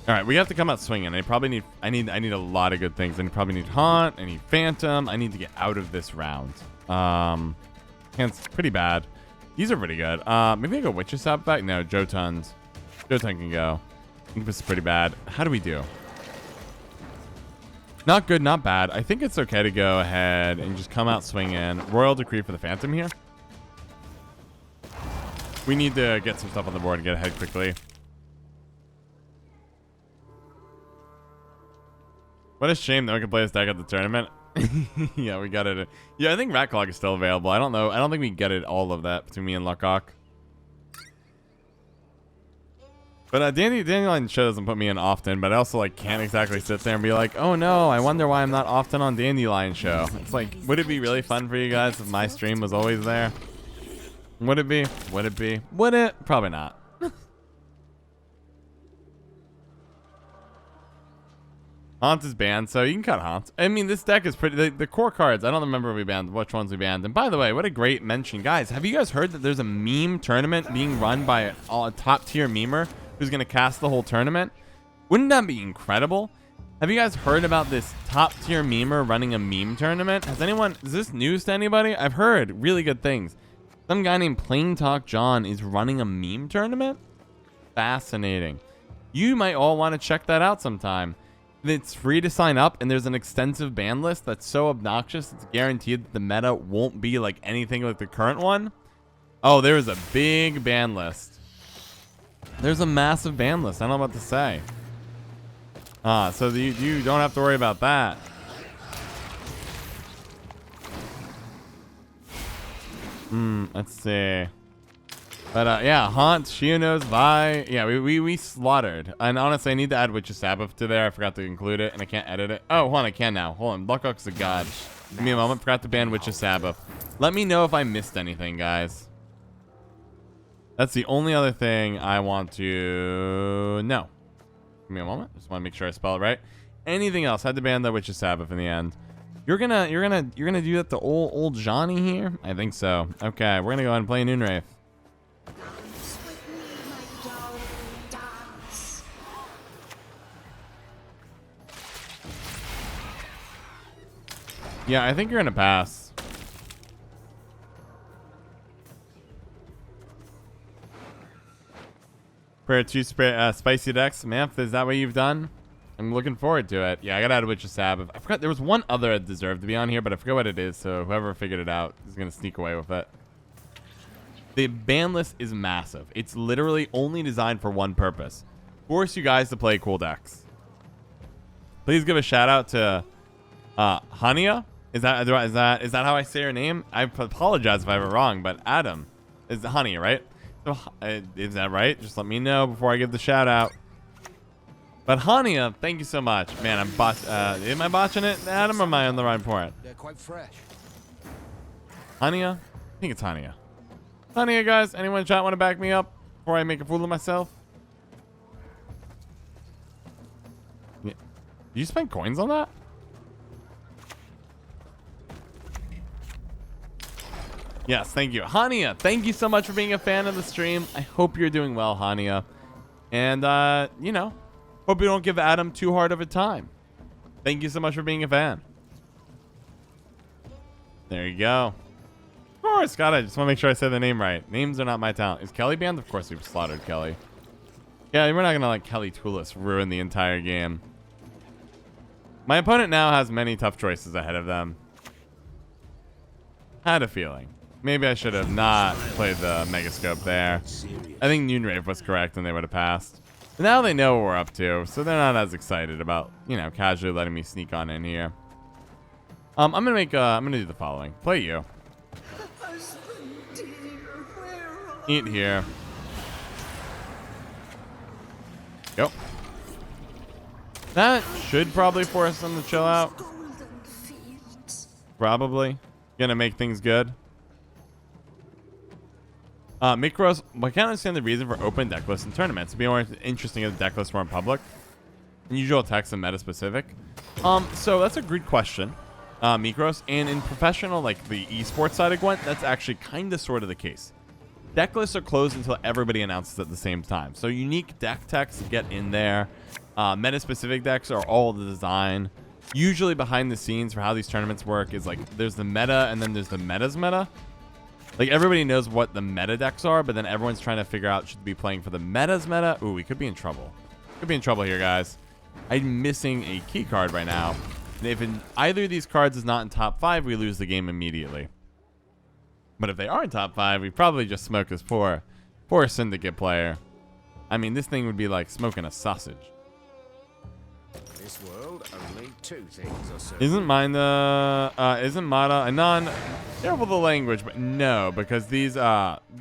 All right, we have to come out swinging. I need a lot of good things. I probably need Haunt. I need Phantom. I need to get out of this round. It's pretty bad. These are pretty good. Maybe I go Witch's Sap back. No, Jotun can go. I think this is pretty bad. How do we do? Not good, not bad. I think it's okay to go ahead and just come out swinging. Royal Decree for the Phantom here. We need to get some stuff on the board and get ahead quickly. What a shame that we can play this deck at the tournament. Yeah, we got it. Yeah, I think Rat Clog is still available. I don't know. I don't think we get it all of that between me and Luckhawk. But Dandelion Show doesn't put me in often, but I also like can't exactly sit there and be like, oh no, I wonder why I'm not often on Dandelion Show. It's like, would it be really fun for you guys if my stream was always there? Would it be? Would it be? Would it? Probably not. Haunt is banned, so you can cut Haunt. I mean, this deck is pretty... The core cards, I don't remember if we banned which ones we banned. And by the way, what a great mention. Guys, have you guys heard that there's a meme tournament being run by a top-tier memer who's going to cast the whole tournament? Wouldn't that be incredible? Have you guys heard about this top-tier memer running a meme tournament? Has anyone... Is this news to anybody? I've heard really good things. Some guy named Plain Talk John is running a meme tournament? Fascinating. You might all want to check that out sometime. It's free to sign up, and there's an extensive ban list that's so obnoxious it's guaranteed that the meta won't be like anything like the current one. Oh, there's a big ban list. There's a massive ban list. I don't know what to say. So you don't have to worry about that. Let's see. But yeah, Haunt, Shiono's, Vi. Yeah, we slaughtered. And honestly, I need to add Witch's Sabbath to there. I forgot to include it, and I can't edit it. Oh, hold on, I can now. Hold on, Luckhawk's a god. Give me a moment. Forgot to ban Witch's Sabbath. Let me know if I missed anything, guys. That's the only other thing I want to know. Give me a moment. Just want to make sure I spell it right. Anything else? Had to ban the Witch's Sabbath in the end. You're gonna do that to old Johnny here? I think so. Okay, we're gonna go ahead and play Noonwraith. Yeah, I think you're gonna pass. Prayer 2 spicy decks. Math, is that what you've done? I'm looking forward to it. Yeah, I gotta add Witch's Sabbath. I forgot there was one other that deserved to be on here, but I forgot what it is, so whoever figured it out is gonna sneak away with it. The ban list is massive. It's literally only designed for one purpose. Force you guys to play cool decks. Please give a shout out to Hania. Is that how I say her name? I apologize if I have it wrong, but Adam is Hania, right? So, is that right? Just let me know before I give the shout out. But Hania, thank you so much, man. Am I botching it, Adam, or am I on the right point? They're quite fresh. Hania, I think it's Hania. Hania, guys. Anyone in chat want to back me up before I make a fool of myself? Yeah. Did you spend coins on that? Yes, thank you. Hania, thank you so much for being a fan of the stream. I hope you're doing well, Hania. And, you know, hope you don't give Adam too hard of a time. Thank you so much for being a fan. There you go. Of course, Scott, I just want to make sure I say the name right. Names are not my talent. Is Kelly banned? Of course we've slaughtered Kelly. Yeah, we're not going to let Kelly Toulis ruin the entire game. My opponent now has many tough choices ahead of them. Had a feeling. Maybe I should have not played the Megascope there. I think Noonwraith was correct and they would have passed. But now they know what we're up to, so they're not as excited about, you know, casually letting me sneak on in here. I'm gonna do the following. Play you. Eat here. Yep. That should probably force them to chill out. Probably. Gonna make things good. Mikros, I can't understand the reason for open deck lists in tournaments. It'd be more interesting if the deck lists were in public. Unusual text and meta specific. So that's a good question, Mikros. And in professional, like the esports side of Gwent, that's actually kind of sort of the case. Deck lists are closed until everybody announces at the same time. So unique deck text get in there. Meta-specific decks are all the design. Usually behind the scenes for how these tournaments work is like there's the meta and then there's the meta's meta. Like everybody knows what the meta decks are, but then everyone's trying to figure out should we be playing for the meta's meta. Ooh, we could be in trouble. Could be in trouble here, guys. I'm missing a key card right now. And if either of these cards is not in top 5, we lose the game immediately. But if they are in top 5, we probably just smoke this poor Syndicate player. I mean, this thing would be like smoking a sausage. This world, only 2 things are certain. Isn't Mata a non? Careful the language, but no, because these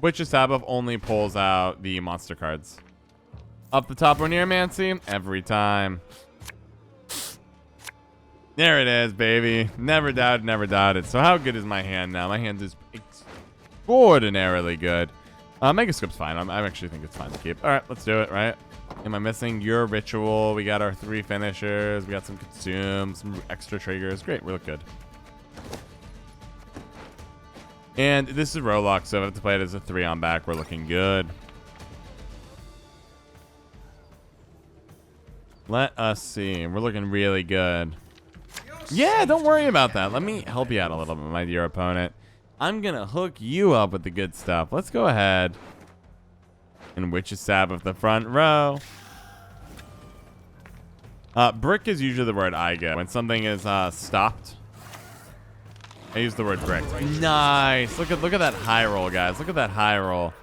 Witch's Sabbath only pulls out the monster cards. Up the top or Neomancy every time. There it is, baby. Never doubted, never doubted. So how good is my hand now? My hand is extraordinarily good. Megascope's fine. I actually think it's fine to keep. All right, let's do it, right? Am I missing your ritual? We got our 3 finishers. We got some consume, some extra triggers. Great, we look good. And this is Rolock, so if I have to play it as a 3 on back, we're looking good. Let us see. We're looking really good. Yeah, don't worry about that. Let me help you out a little bit, my dear opponent. I'm going to hook you up with the good stuff. Let's go ahead and Witch's Sabbath the front row. Brick is usually the word I get when something is stopped. I use the word brick. Nice. Look at that high roll, guys. Look at that high roll.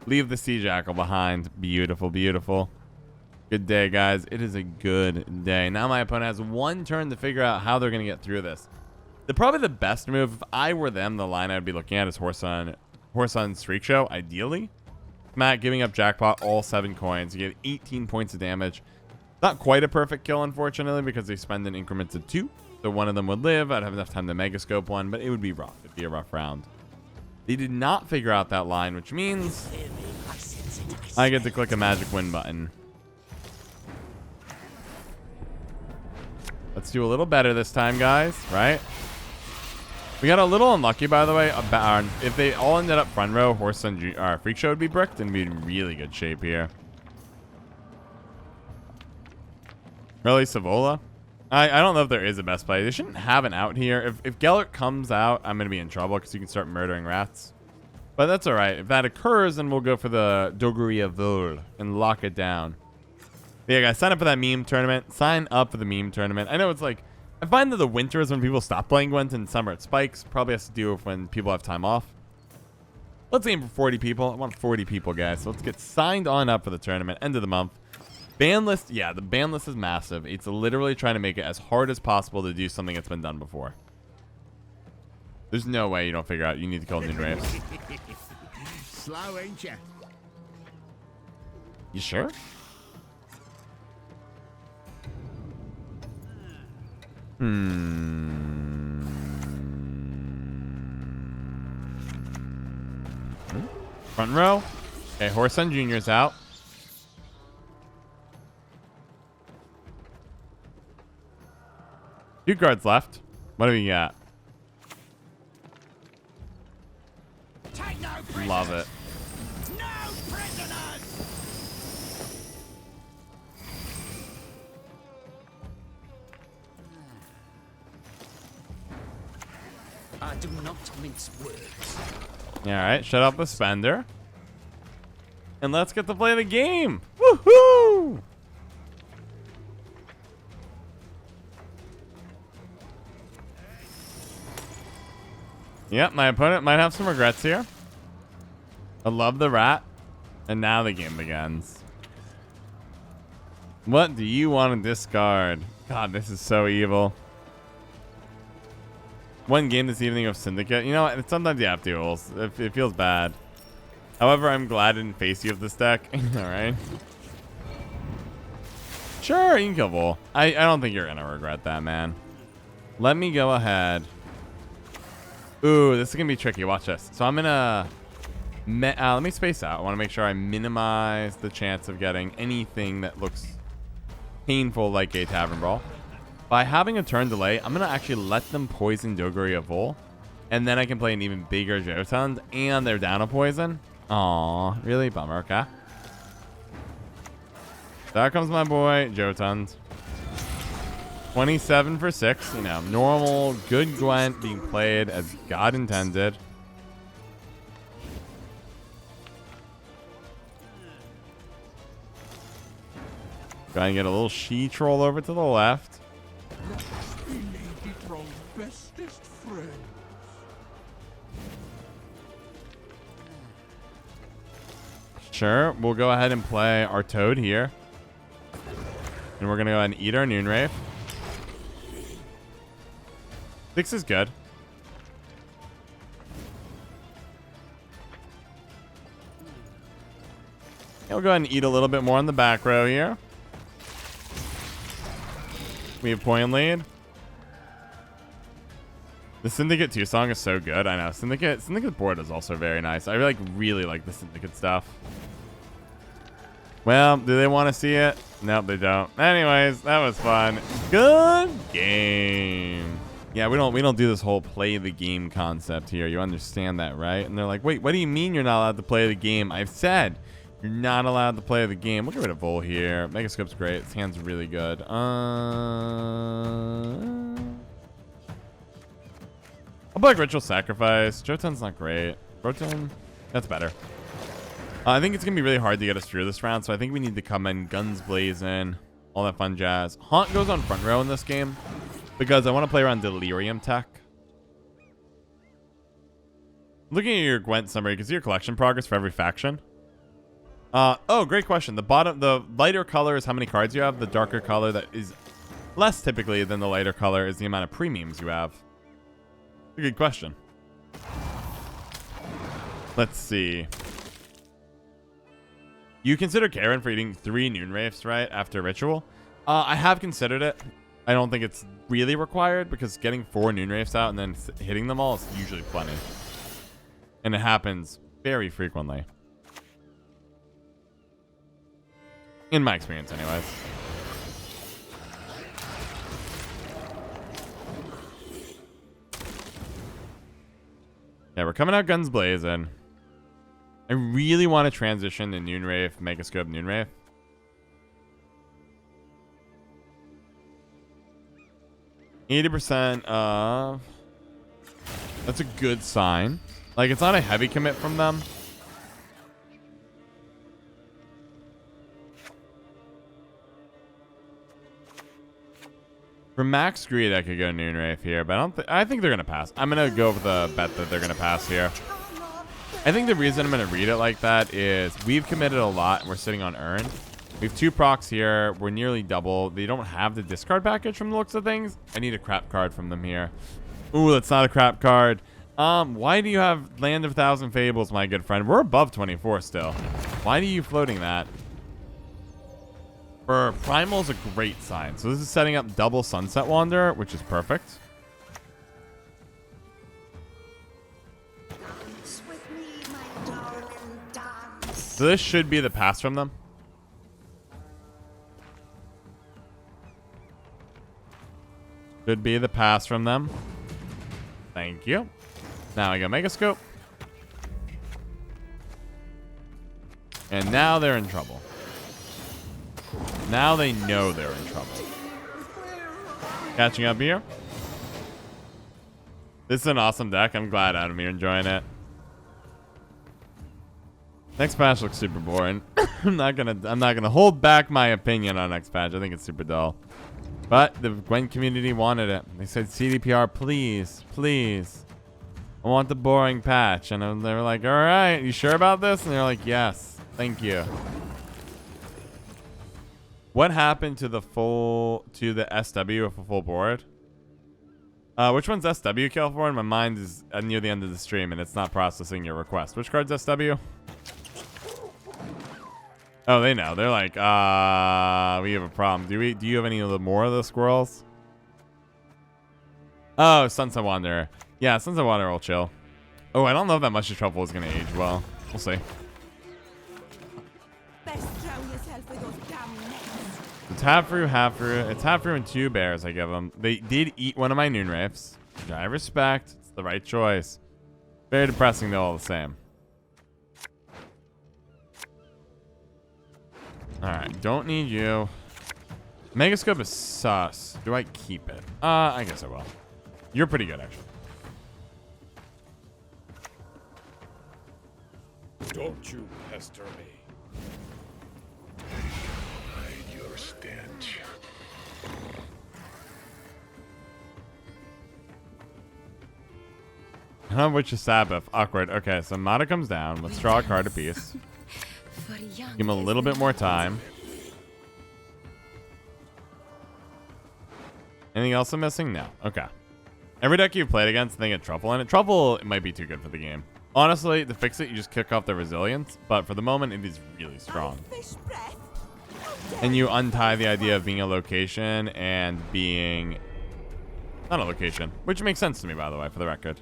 Leave the Sea Jackal behind. Beautiful, beautiful. Good day, guys. It is a good day. Now my opponent has 1 turn to figure out how they're going to get through this. Probably the best move, if I were them, the line I'd be looking at is Horse on Freak Show, ideally. Matt giving up Jackpot, all 7 coins. You get 18 points of damage. Not quite a perfect kill, unfortunately, because they spend in increments of 2. So one of them would live. I'd have enough time to Megascope one, but it would be rough. It'd be a rough round. They did not figure out that line, which means I get to click a magic win button. Let's do a little better this time, guys, right? We got a little unlucky, by the way. If they all ended up front row, Horse and Freak Show would be bricked and be in really good shape here. Really, Savola? I don't know if there is a best play. They shouldn't have an out here. If Gellert comes out, I'm going to be in trouble because you can start murdering rats. But that's all right. If that occurs, then we'll go for the Doguria Vol and lock it down. But yeah, guys, sign up for that meme tournament. Sign up for the meme tournament. I know it's like, I find that the winter is when people stop playing Gwent and summer it spikes. Probably has to do with when people have time off. Let's aim for 40 people. I want 40 people, guys. So let's get signed on up for the tournament. End of the month. Ban list, yeah, the ban list is massive. It's literally trying to make it as hard as possible to do something that's been done before. There's no way you don't figure out you need to kill Noonwraiths. Slow, ain't ya? You sure? Front row. Okay, Horse Sun Jr.'s out. Two cards left. What do we got? Love it. No prisoners! I do not mince words. All right, shut up the spender. And let's get to play the game. Woohoo! Yep, my opponent might have some regrets here. I love the rat. And now the game begins. What do you want to discard? God, this is so evil. One game this evening of Syndicate. You know what? Sometimes you have to. It feels bad. However, I'm glad I didn't face you with this deck. Alright. Sure, you can kill Bull. I don't think you're going to regret that, man. Let me go ahead. Ooh, this is going to be tricky. Watch this. So I'm going to... let me space out. I want to make sure I minimize the chance of getting anything that looks painful like a Tavern Brawl. By having a turn delay, I'm going to actually let them poison Doguria Vol. And then I can play an even bigger Jotund. And they're down a poison. Aw, really? Bummer, okay. There comes my boy, Jotun. 27 for 6. You know, normal, good Gwent being played as God intended. Trying to get a little she troll over to the left. Sure, we'll go ahead and play our Toad here. And we're going to go ahead and eat our Noonwraith. 6 is good. We'll go ahead and eat a little bit more on the back row here. We have point lead. The Syndicate 2 song is so good. I know. Syndicate board is also very nice. I really like the Syndicate stuff. Well, do they want to see it? Nope, they don't. Anyways, that was fun. Good game. Yeah, we don't do this whole play the game concept here. You understand that, right? And they're like, wait, what do you mean you're not allowed to play the game? I've said you're not allowed to play the game. We'll get rid of Vol here. Megascope's great. His hand's really good. I'll play like Ritual Sacrifice. Jotun's not great. Jotun, that's better. I think it's going to be really hard to get us through this round, so I think we need to come in guns blazing, all that fun jazz. Haunt goes on front row in this game because I want to play around Delirium tech. Looking at your Gwent summary, you can see your collection progress for every faction. Oh, great question. The lighter color is how many cards you have. The darker color that is less typically than the lighter color is the amount of premiums you have. It's a good question. Let's see. You consider Karen for eating 3 Noonwraiths, right, after Ritual? I have considered it. I don't think it's really required because getting 4 Noonwraiths out and then hitting them all is usually plenty. And it happens very frequently. In my experience, anyways. Yeah, we're coming out guns blazing. I really want to transition to Noonwraith, Megascope, Noonwraith. %. That's a good sign. Like, it's not a heavy commit from them. For max greed, I could go Noonwraith here, but I think they're gonna pass. I'm gonna go with the bet that they're gonna pass here. I think the reason I'm going to read it like that is we've committed a lot and we're sitting on Earn. We have 2 procs here. We're nearly double. They don't have the discard package from the looks of things. I need a crap card from them here. Ooh, that's not a crap card. Why do you have Land of 1,000 Fables, my good friend? We're above 24 still. Why are you floating that? For Primal is a great sign. So this is setting up double Sunset Wanderer, which is perfect. So this should be the pass from them. Should be the pass from them. Thank you. Now I go Megascope. And now they're in trouble. Now they know they're in trouble. Catching up here. This is an awesome deck. I'm glad I'm here enjoying it. Next patch looks super boring. I'm not gonna hold back my opinion on next patch. I think it's super dull. But the Gwent community wanted it. They said CDPR, please, please. I want the boring patch. And they were like, all right, you sure about this? And they're like, yes, thank you. What happened to the SW with a full board? Which one's SW kill for? And my mind is near the end of the stream and it's not processing your request. Which card's SW? Oh, they know. They're like, we have a problem. Do you have any of the more of the squirrels? Oh, Sunset Wanderer. Yeah, Sunset Wanderer will chill. Oh, I don't know if that Mushy Truffle is going to age well. We'll see. It's half fruit, half fruit. It's half fruit and 2 bears I give them. They did eat one of my Noonwraiths, which I respect. It's the right choice. Very depressing though, all the same. Alright, don't need you. Megascope is sus. Do I keep it? I guess I will. You're pretty good, actually. Don't you pester me. Hide your stench. I don't know which is Sabbath. Awkward. Okay, so Mata comes down. Let's draw a card apiece. Give him a little bit more time. Anything else I'm missing? No. Okay. Every deck you've played against, they get Truffle in it. Truffle, it might be too good for the game. Honestly, to fix it, you just kick off the resilience. But for the moment, it is really strong. And you untie the idea of being a location and being... not a location. Which makes sense to me, by the way, for the record.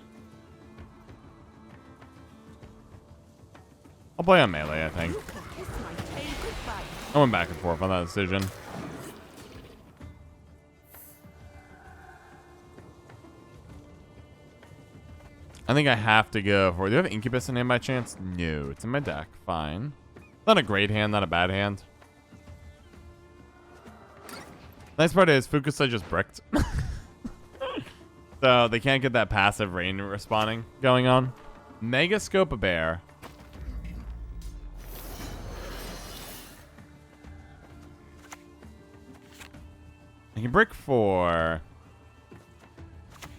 I'll play on melee, I think. I went back and forth on that decision. I think I have to go for... do you have Incubus in hand by chance? No, it's in my deck. Fine. Not a great hand, not a bad hand. Nice part is Fukusa just bricked. So they can't get that passive rain respawning going on. Megascope a bear. I can brick 4.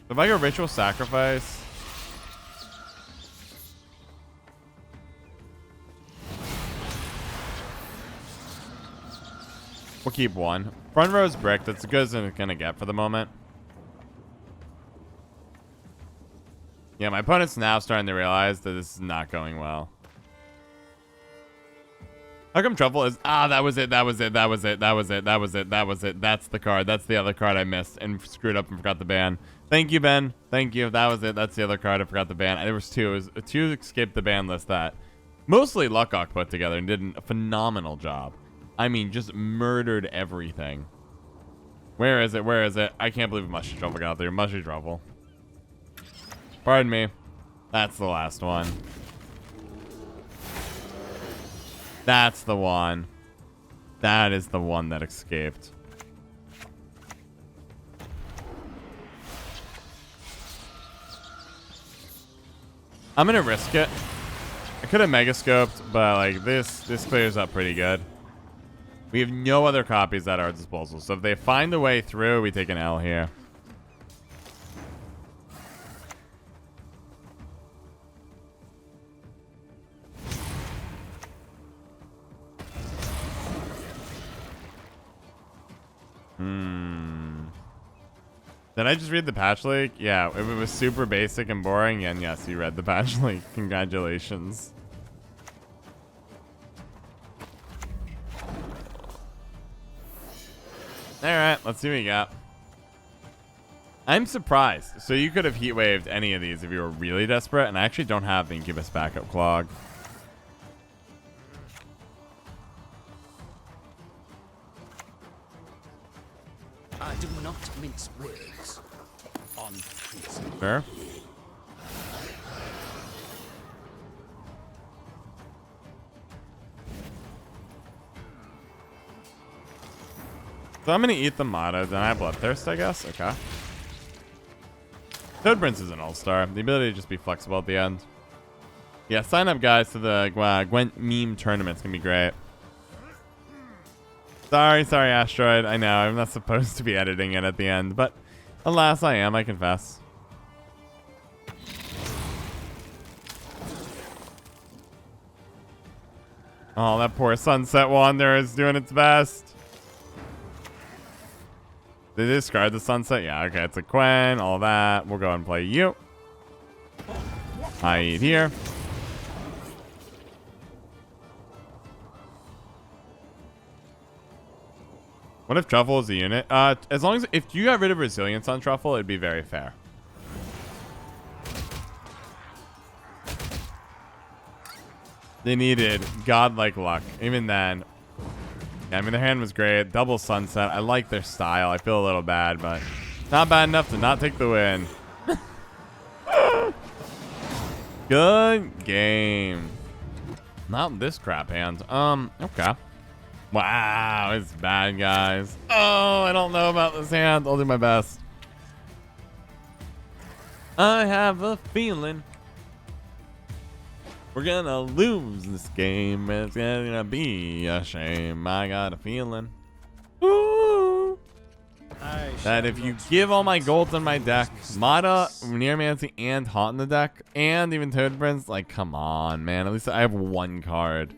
If I go Ritual Sacrifice... we'll keep 1. Front row's brick. That's as good as it's going to get for the moment. Yeah, my opponent's now starting to realize that this is not going well. How come Truffle is... ah, that was it. That was it. That was it. That was it. That was it. That was it. That's the card. That's the other card I missed and screwed up and forgot the ban. Thank you, Ben. Thank you. That was it. That's the other card I forgot the ban. There was 2. It was 2 escaped the ban list that mostly Luckock put together and did a phenomenal job. I mean, just murdered everything. Where is it? Where is it? I can't believe Mushy Truffle got there. Mushy Truffle. Pardon me. That's the last one. That's the one. That is the one that escaped. I'm gonna risk it. I could have Megascoped, but like this clears up pretty good. We have no other copies at our disposal, so if they find a way through, we take an L here. Did I just read the patch leak? Yeah, if it was super basic and boring, and yes, you read the patch leak. Congratulations. Alright, let's see what we got. I'm surprised. So you could have heat waved any of these if you were really desperate, and I actually don't have the Incubus backup clog. I do not mince words. On principle. Sure. So I'm gonna eat the Mata, then I have Bloodthirst, I guess. Okay. Toad Prince is an all-star. The ability to just be flexible at the end. Yeah, sign up, guys, to the Gwent meme tournament's gonna be great. Sorry, Asteroid. I know, I'm not supposed to be editing it at the end, but alas, I am, I confess. Oh, that poor Sunset Wanderer is doing its best. Did they discard the Sunset? Yeah, okay, it's a Quen, all that. We'll go and play you. I eat here. What if Truffle is a unit? As long as if you got rid of Resilience on Truffle, it'd be very fair. They needed godlike luck. Even then, yeah, I mean, their hand was great. Double Sunset. I like their style. I feel a little bad, but not bad enough to not take the win. Good game. Not this crap hand. Okay. Wow, it's bad, guys. Oh, I don't know about this hand. I'll do my best. I have a feeling we're gonna lose this game. It's gonna be a shame. I got a feeling. Ooh. That if you give all my golds on my deck, Mata, Nearmancy, and Haunt in the deck, and even Toad Prince, like, come on, man. At least I have one card.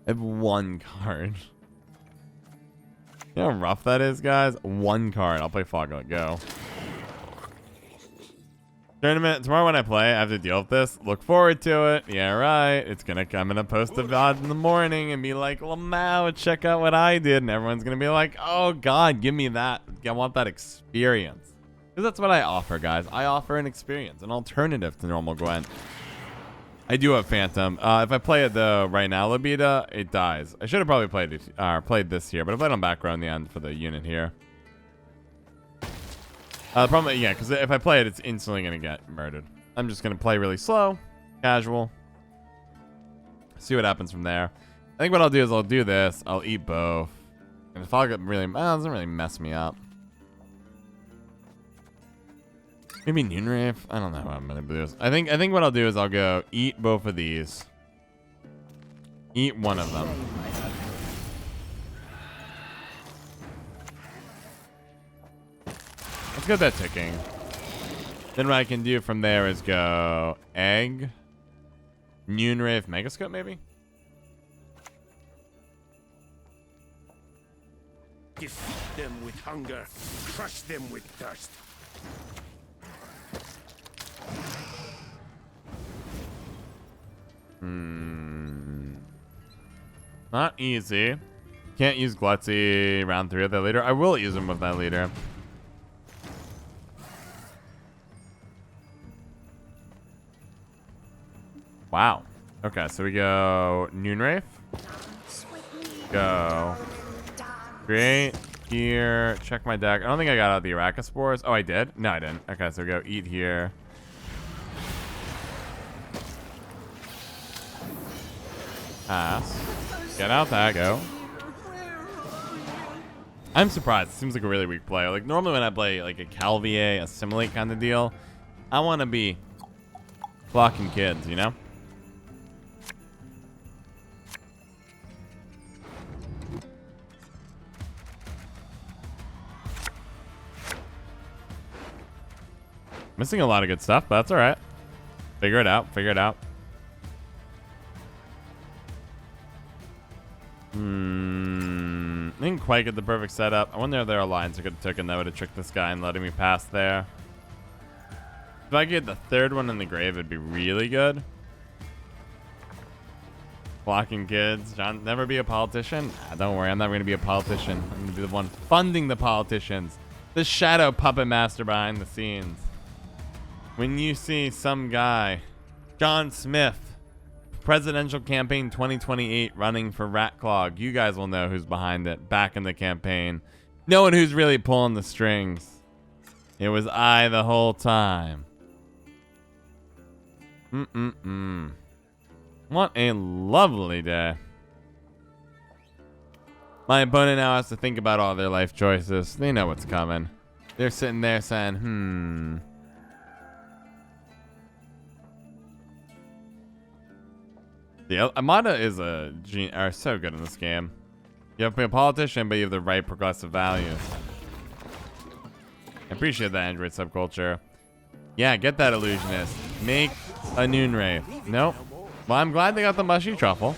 I have one card. You know how rough that is, guys? One card. I'll play Foglet. Go. Tournament. Tomorrow when I play, I have to deal with this. Look forward to it. Yeah, right. I'm gonna post a VOD in the morning and be like, Lamau, check out what I did. And everyone's gonna be like, oh, God, give me that. I want that experience. Because that's what I offer, guys. I offer an experience, an alternative to normal Gwent. I do have Phantom. If I play it though right now, Labita, it dies. I should have probably played this here, but I played on back row in the end for the unit here. The problem, yeah, because if I play it, it's instantly gonna get murdered. I'm just gonna play really slow, casual. See what happens from there. I think what I'll do is I'll do this. I'll eat both, and if I get really, doesn't really mess me up. Maybe Noonwraith. I don't know how I'm gonna do this. I think what I'll do is I'll go eat both of these. Eat one of them. Let's get that ticking. Then what I can do from there is go egg, Noonwraith, Megascope maybe. Defeat them with hunger, crush them with thirst. Not easy. Can't use Glutzy round 3 of that leader. I will use him with that leader. Wow. Okay, so we go Noonwraith. Go. Create here. Check my deck. I don't think I got out the Arachaspores. Oh, I did? No, I didn't. Okay, so go eat here. Pass. Get out that. Go. I'm surprised. It seems like a really weak play. Like, normally when I play like a Calvier, Assimilate kind of deal, I want to be blocking kids, you know? Missing a lot of good stuff, but that's all right. Figure it out. Figure it out. Didn't quite get the perfect setup. I wonder if their alliance could have taken that would have tricked this guy and letting me pass there. If I get the third one in the grave, it'd be really good. Blocking kids. John, never be a politician? Nah, don't worry, I'm not going to be a politician. I'm going to be the one funding the politicians. The shadow puppet master behind the scenes. When you see some guy, John Smith, presidential campaign 2028 running for Rat Clog, you guys will know who's behind it back in the campaign. Knowing who's really pulling the strings. It was I the whole time. What a lovely day. My opponent now has to think about all their life choices. They know what's coming. They're sitting there saying, The Amada is are so good in this game. You have to be a politician, but you have the right progressive values. I appreciate that Android subculture. Yeah, get that illusionist. Make a Noonwraith. Nope. Well, I'm glad they got the mushy truffle.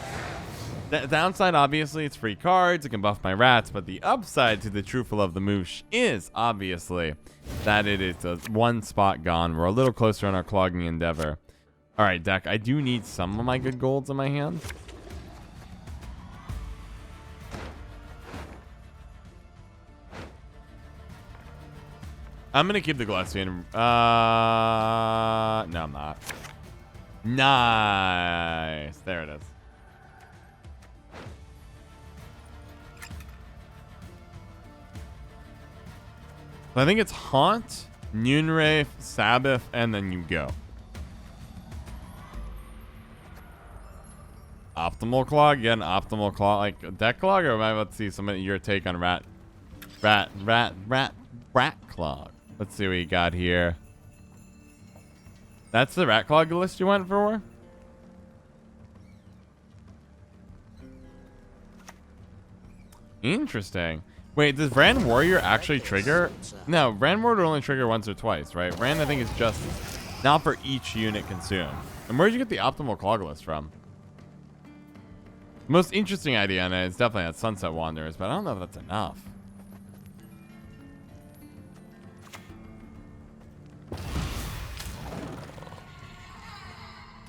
The downside, obviously, it's free cards. It can buff my rats, but the upside to the truthful of the moosh is obviously that it is a one spot gone. We're a little closer on our clogging endeavor. All right, deck. I do need some of my good golds in my hand. I'm gonna keep the Glacian. No, I'm not. Nice. There it is. So I think it's Haunt, Noonwraith, Sabbath, and then you go. optimal clog? Yeah, an optimal clog, like a deck clog, or am I about to see some of your take on rat clog? Let's see what you got here. That's the rat clog list you went for? Interesting. Wait, does Ran Warrior actually trigger? No, Ran Warrior only trigger once or twice, right? Ran, I think, is just not for each unit consumed. And where'd you get the optimal clog list from? The most interesting idea on it is definitely that Sunset Wanderers, but I don't know if that's enough.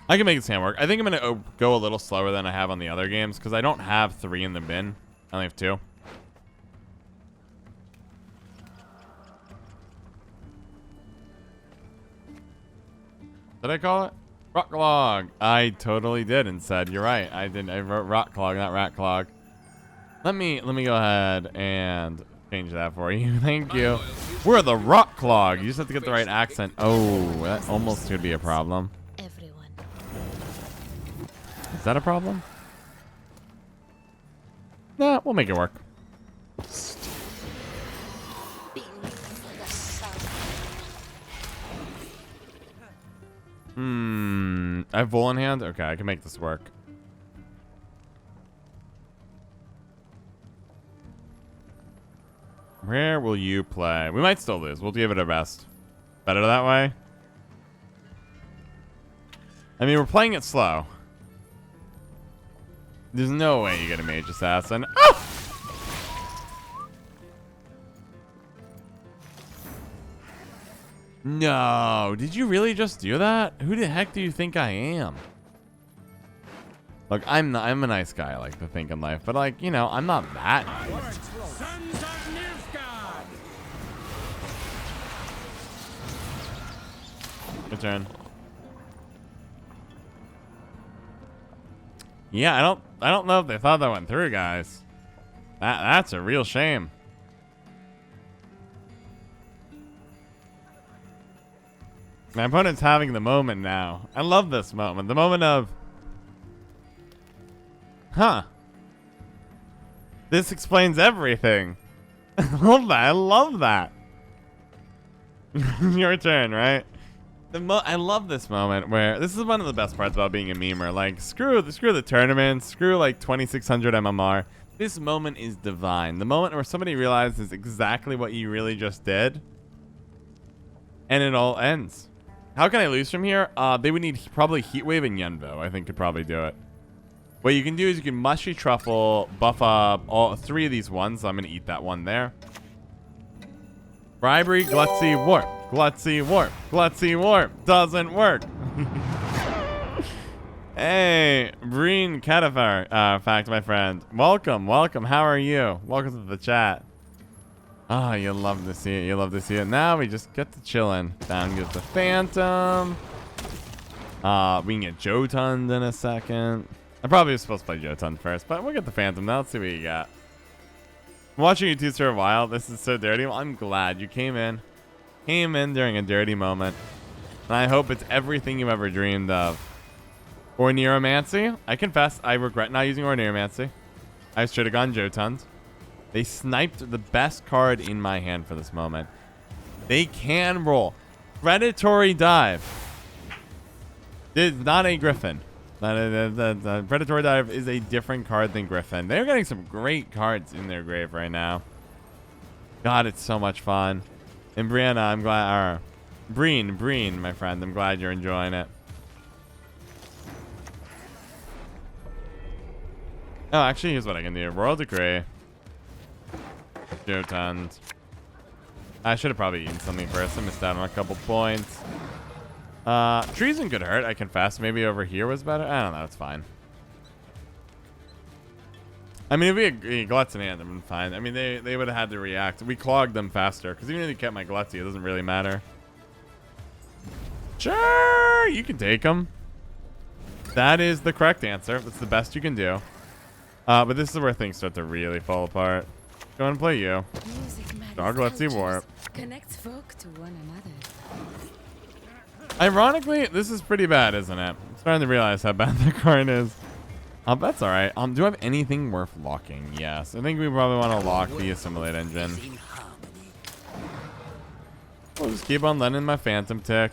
I can make this hand work. I think I'm going to go a little slower than I have on the other games because I don't have 3 in the bin. I only have 2. Did I call it? Rat Clog. I totally did and said, you're right. I didn't. I wrote Rat Clog, not Rat Clog. Let me go ahead and change that for you. Thank you. We're the Rat Clog. You just have to get the right accent. Oh, that almost could be a problem. Everyone. Is that a problem? Nah, we'll make it work. I have Bull in hand? Okay, I can make this work. Where will you play? We might still lose. We'll give it our best. Better that way? I mean, we're playing it slow. There's no way you get a Mage Assassin. Oh! No, did you really just do that? Who the heck do you think I am? Look, I'm a nice guy, I like to think in life, but like, you know, I'm not that nice. Good turn. Yeah, I don't know if they thought that went through, guys. That's a real shame. My opponent's having the moment now. I love this moment. The moment of, huh. This explains everything. I love that. I love that. Your turn, right? I love this moment where this is one of the best parts about being a memer. Like, screw the tournament, screw like 2600 MMR. This moment is divine. The moment where somebody realizes exactly what you really just did, and it all ends. How can I lose from here? They would need probably Heatwave and Yenbo. I think could probably do it. What you can do is you can Mushy Truffle, buff up all 3 of these ones. So I'm gonna eat that one there. Bribery, Glutzy, Warp. Glutzy, Warp. Glutzy, Warp. Doesn't work. Hey, Breen Catafar, fact, my friend. Welcome, welcome. How are you? Welcome to the chat. Ah, you love to see it. You love to see it. Now we just get to chillin'. Down goes the Phantom. We can get Jotun in a second. I probably was supposed to play Jotun first, but we'll get the Phantom now. Let's see what you got. I'm watching you two for a while. This is so dirty. Well, I'm glad you came in. Came in during a dirty moment. And I hope it's everything you ever dreamed of. Or Neuromancy. I confess, I regret not using Neuromancy. I should have gone Jotuns. They sniped the best card in my hand for this moment. They can roll. Predatory Dive. It's not a Griffin. The Predatory Dive is a different card than Griffin. They're getting some great cards in their grave right now. God, it's so much fun. And Brianna, I'm glad. Breen, my friend. I'm glad you're enjoying it. Oh, actually, here's what I can do. Royal Decree. Jotuns. I should have probably eaten something first. I missed out on a couple points. Treason could hurt, I confess. Maybe over here was better. I don't know. It's fine. I mean, if we had Gluts in hand, I'm fine. I mean, they would have had to react. We clogged them faster. Because even if they kept my Glutsy, it doesn't really matter. Sure, you can take them. That is the correct answer. That's the best you can do. But this is where things start to really fall apart. Go and play you. Dog, let's see Warp. Connects folk to one another. Ironically, this is pretty bad, isn't it? I'm starting to realize how bad the card is. That's all right. Do I have anything worth locking? Yes. I think we probably want to lock the assimilate engine. In harmony. We'll just keep on letting my phantom tick.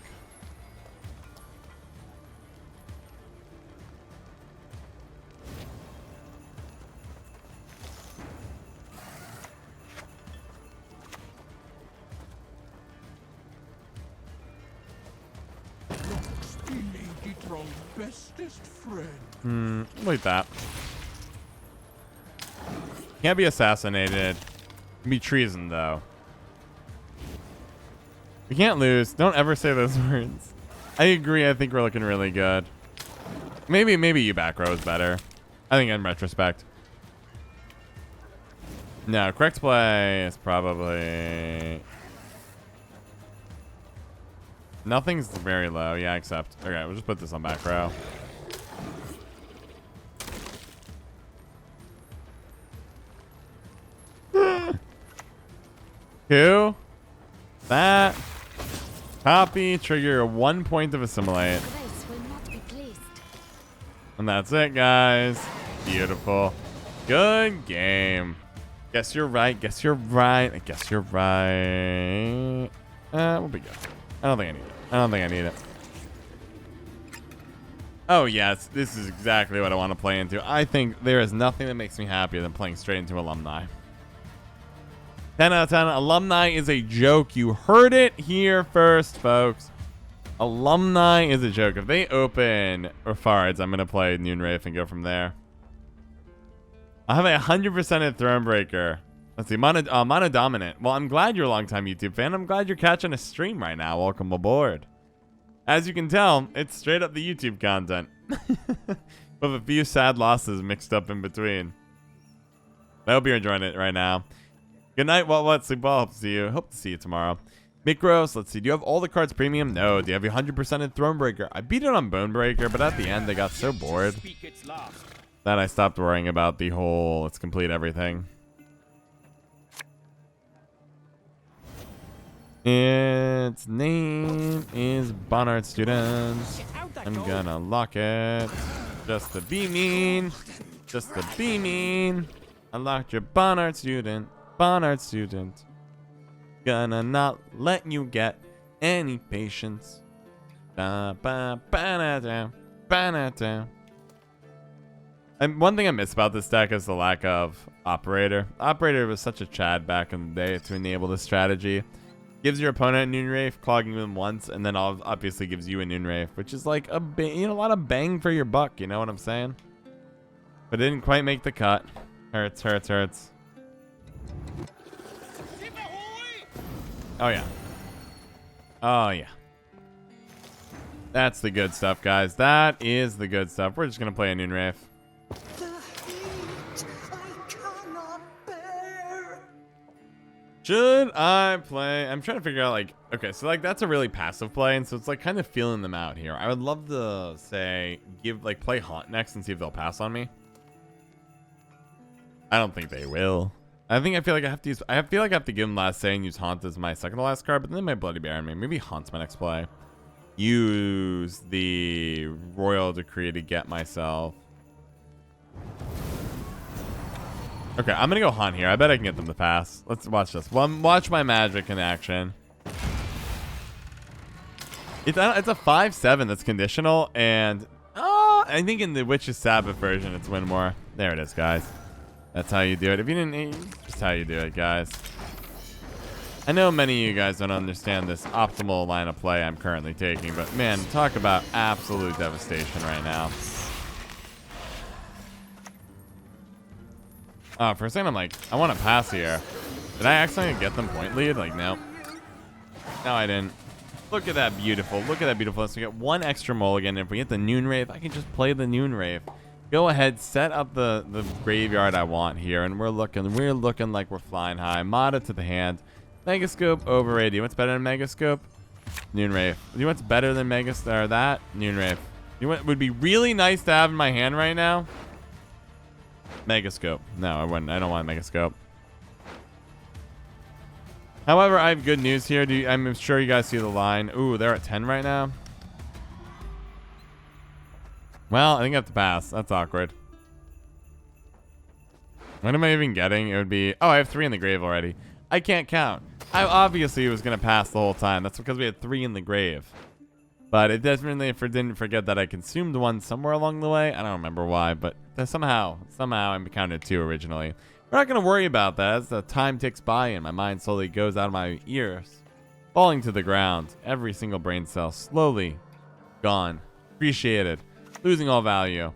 Like that. Can't be assassinated. Can be treason though. We can't lose. Don't ever say those words. I agree. I think we're looking really good. Maybe you back row is better. I think in retrospect. No, correct play is probably... Nothing's very low. Yeah, except... Okay, we'll just put this on back row. Two. That. Copy. Trigger 1 point of assimilate. Grace will not be pleased. And that's it, guys. Beautiful. Good game. Guess you're right. Guess you're right. I guess you're right. We'll be good. I don't think I need it. I don't think I need it. Oh, yes. This is exactly what I want to play into. I think there is nothing that makes me happier than playing straight into alumni. 10 out of 10. Alumni is a joke. You heard it here first, folks. Alumni is a joke. If they open Refards, I'm going to play Noonwraith and go from there. I have a 100% Thronebreaker. Let's see. Mono Dominant. Well, I'm glad you're a long-time YouTube fan. I'm glad you're catching a stream right now. Welcome aboard. As you can tell, it's straight up the YouTube content. With a few sad losses mixed up in between. I hope you're enjoying it right now. Good night, what? Sleep well. Hope to see you tomorrow. Micros, let's see. Do you have all the cards premium? No. Do you have your 100% in Thronebreaker? I beat it on Bonebreaker, but at the end I got so bored that I stopped worrying about the whole let's complete everything. Its name is Barnard Student. I'm gonna lock it. Just to be mean. Just to be mean. I locked your Barnard Student. Barnard Student. Gonna not let you get any patience. And one thing I miss about this deck is the lack of Operator. Operator was such a Chad back in the day to enable this strategy. Gives your opponent a Noonwraith, clogging them once, and then obviously gives you a Noonwraith, which is like a lot of bang for your buck. You know what I'm saying? But it didn't quite make the cut. Hurts, hurts, hurts. Oh yeah. Oh yeah. That's the good stuff, guys. That is the good stuff. We're just gonna play a Noonwraith. Should I play? I'm trying to figure out, like, okay, so like that's a really passive play, and so it's like kind of feeling them out here. I would love to say play Haunt next and see if they'll pass on me. I don't think they will. I feel like I have to use. I feel like I have to give them last say and use Haunt as my second to last card, but then they might Bloody Bear on me. Maybe Haunt's my next play. Use the Royal Decree to get myself. Okay, I'm gonna go Haunt here. I bet I can get them to pass. Let's watch this. Watch my magic in action. It's a 5/7 that's conditional, and I think in the Witch's Sabbath version, it's win more. There it is, guys. That's how you do it. If you didn't, just how you do it, guys. I know many of you guys don't understand this optimal line of play I'm currently taking, but man, talk about absolute devastation right now. Oh, for a second I'm like, I want to pass here. Did I accidentally get them point lead? Like, no. No, I didn't. Look at that beautiful. Look at that beautiful. So we get one extra mulligan. If we get the Noonwraith, I can just play the Noonwraith. Go ahead, set up the graveyard I want here, and we're looking like we're flying high. Mod it to the hand. Megascope overrated. What's better than Megascope? Noonwraith. You know what's better than Megastar? That Noonwraith. You know what would be really nice to have in my hand right now? Megascope. No, I wouldn't. I don't want Megascope. However, I have good news here. I'm sure you guys see the line. Ooh, they're at 10 right now. Well, I think I have to pass. That's awkward. What am I even getting? It would be... Oh, I have 3 in the grave already. I can't count. I obviously was going to pass the whole time. That's because we had 3 in the grave. But it definitely didn't forget that I consumed 1 somewhere along the way. I don't remember why, but somehow I counted 2 originally. We're not going to worry about that as the time ticks by and my mind slowly goes out of my ears. Falling to the ground. Every single brain cell slowly gone. Appreciated. Losing all value.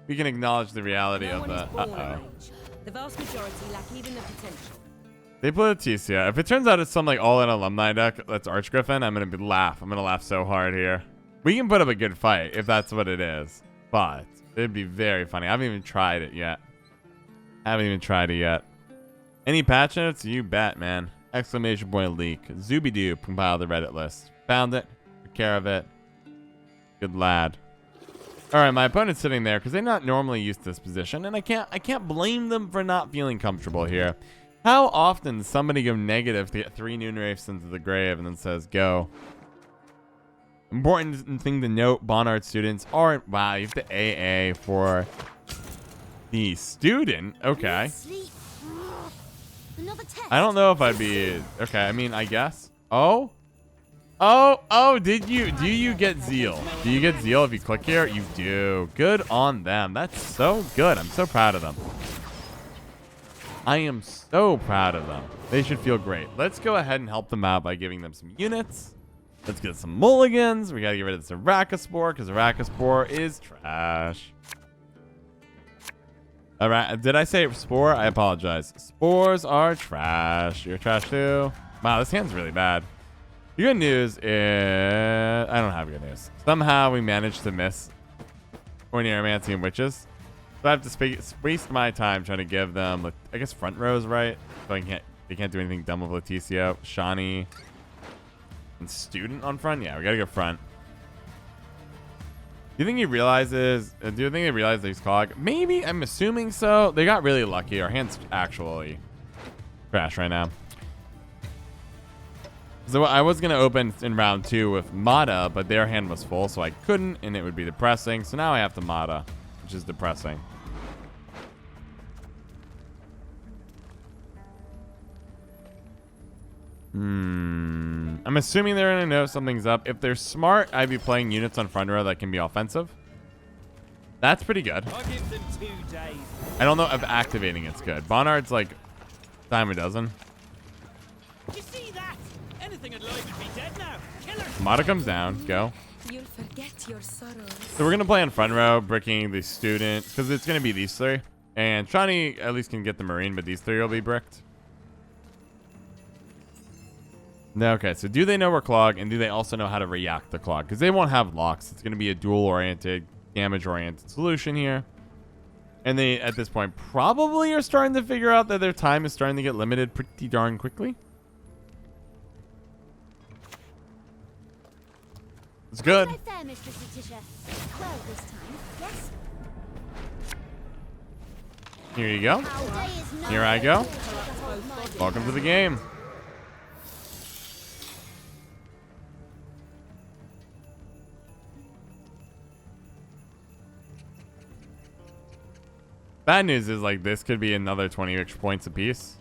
We can acknowledge the reality of the... Uh-oh. The vast majority lack even the potential. They play Leticia. If it turns out it's some like all-in alumni deck that's Archgriffin, I'm gonna laugh. I'm gonna laugh so hard here. We can put up a good fight if that's what it is, but it'd be very funny. I haven't even tried it yet. Any patch notes? You bet, man. Exclamation point leak. Zooby-doo compiled the Reddit list. Found it. Took care of it. Good lad. All right, my opponent's sitting there because they're not normally used to this position, and I can't blame them for not feeling comfortable here. How often does somebody go negative to get 3 Noonwraiths into the grave and then says go? Important thing to note, Bonnard students aren't... Wow, you have to AA for the student. Okay. I don't know if I'd be... Okay, I mean, I guess. Oh? Do you get zeal? Do you get zeal if you click here? You do. Good on them. That's so good. I'm so proud of them. I am so proud of them. They should feel great. Let's go ahead and help them out by giving them some units. Let's get some mulligans. We gotta get rid of this Aracaspore because Aracaspore is trash. All right, did I say spore? I apologize. Spores are trash. You're trash too. Wow, this hand's really bad. The good news is... I don't have good news. Somehow we managed to miss Orneomancy and Witches. So I have to waste my time trying to give them, I guess, front rows, right? So they can't do anything dumb with Leticia, Shani, and Student on front? Yeah, we gotta go front. Do you think he realizes... Do you think they realize that he's Clog? Maybe. I'm assuming so. They got really lucky. Our hand's actually trash right now. So I was going to open in round 2 with Mata, but their hand was full, so I couldn't, and it would be depressing. So now I have to Mata, which is depressing. I'm assuming they're going to know something's up. If they're smart, I'd be playing units on front row that can be offensive. That's pretty good. I'll give them 2 days. I don't know if activating it's good. Bonnard's like dime a dozen. You see that? Anything alive would be dead now. Killer. Mata comes down. Go. You'll forget your sorrows. So we're going to play on front row, bricking the student, because it's going to be these 3. And Shani at least can get the Marine, but these 3 will be bricked. Okay, so do they know we're Clog, and do they also know how to react to Clog? Because they won't have locks. It's going to be a duel-oriented, damage-oriented solution here. And they, at this point, probably are starting to figure out that their time is starting to get limited pretty darn quickly. It's good. Fair, Mistress Letitia. Well, this time, yes? Here you go. Here I go. Welcome to the game. Bad news is, like, this could be another 20 extra points apiece.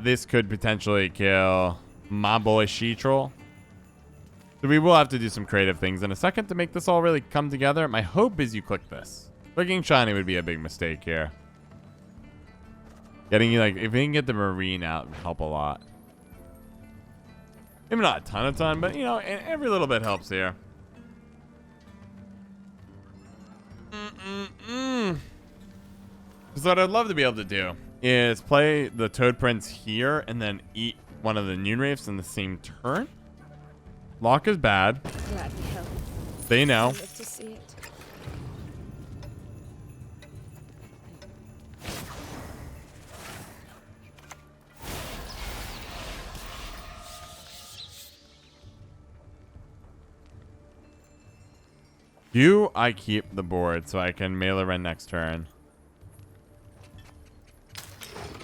This could potentially kill my boy She-Troll. So we will have to do some creative things in a second to make this all really come together. My hope is you click this. Clicking Shiny would be a big mistake here. Getting, like, if we can get the Marine out, it would help a lot. Maybe not a ton, but, you know, every little bit helps here. So what I'd love to be able to do is play the Toad Prince here and then eat one of the Noonwraiths in the same turn. Lock is bad. Glad we helped. They know. Live to see it. Do I keep the board so I can melee run next turn?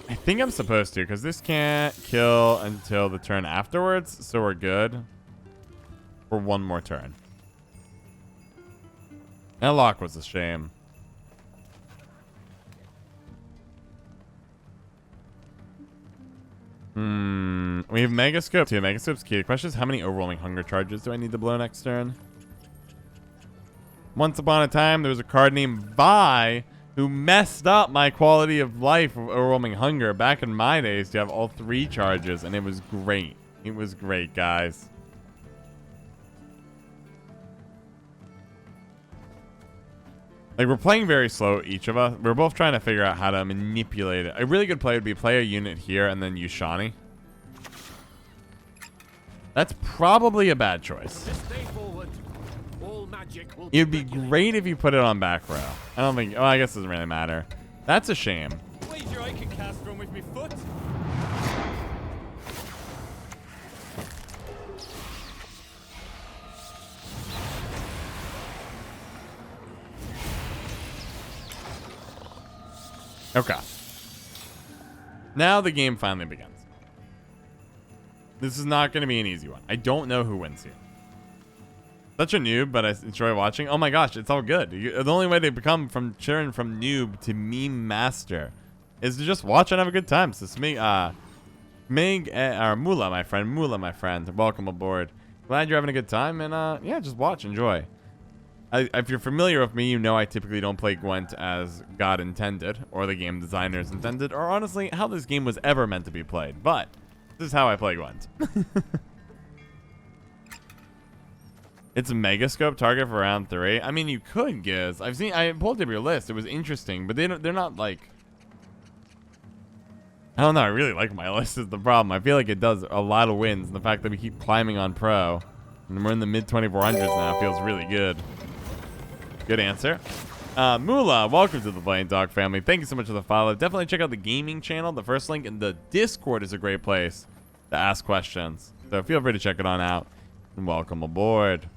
I think I'm supposed to, because this can't kill until the turn afterwards, so we're good for one more turn. That lock was a shame. We have Megascope too. Megascope's key. The question is, how many overwhelming hunger charges do I need to blow next turn? Once upon a time, there was a card named Vi who messed up my quality of life of overwhelming hunger. Back in my days, to have all 3 charges, and it was great. It was great, guys. Like, we're playing very slow, each of us. We're both trying to figure out how to manipulate it. A really good play would be play a unit here and then use Shani. That's probably a bad choice. This day forward, all magic will It would be great if you put it on back row. I don't think... Oh, I guess it doesn't really matter. That's a shame. Wager I can cast from with me foot. Okay. Now the game finally begins. This is not going to be an easy one. I don't know who wins here. Such a noob, but I enjoy watching. Oh my gosh, it's all good. The only way to become from churn from noob to meme master is to just watch and have a good time. So or Mula, my friend, welcome aboard. Glad you're having a good time, and yeah, just watch, enjoy. If you're familiar with me, you know I typically don't play Gwent as God intended, or the game designers intended, or honestly, how this game was ever meant to be played. But this is how I play Gwent. It's a Megascope target for round 3. I mean, you could, Giz. I pulled up your list. It was interesting, but they're not like... I don't know. I really like my list is the problem. I feel like it does a lot of wins. And the fact that we keep climbing on pro, and we're in the mid 2400s now, feels really good. Good answer. Mula, welcome to the Playing Dog family. Thank you so much for the follow. Definitely check out the gaming channel. The first link in the Discord is a great place to ask questions. So feel free to check it on out. And welcome aboard.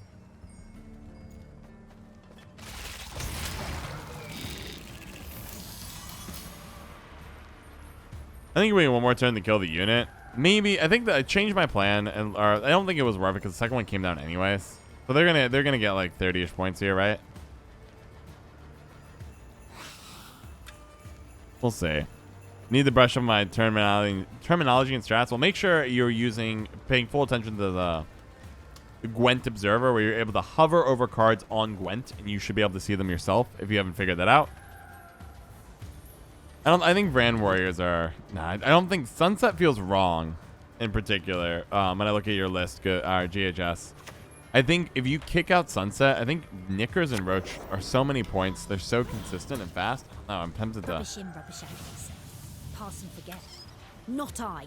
I think we need one more turn to kill the unit. Maybe. I think that I changed my plan, and or I don't think it was worth it because the second one came down anyways. So they're gonna get like 30-ish points here, right? We'll see. Need to brush up my terminology and strats. Well, make sure you're paying full attention to the Gwent Observer, where you're able to hover over cards on Gwent, and you should be able to see them yourself if you haven't figured that out. I think Brand Warriors are... Nah, I don't think... Sunset feels wrong, in particular, when I look at your list, GHS. I think if you kick out Sunset, I think Knickers and Roach are so many points. They're so consistent and fast. No, I'm tempted to... Rubbish in, rubbish out, they say. Pass and forget. Not I.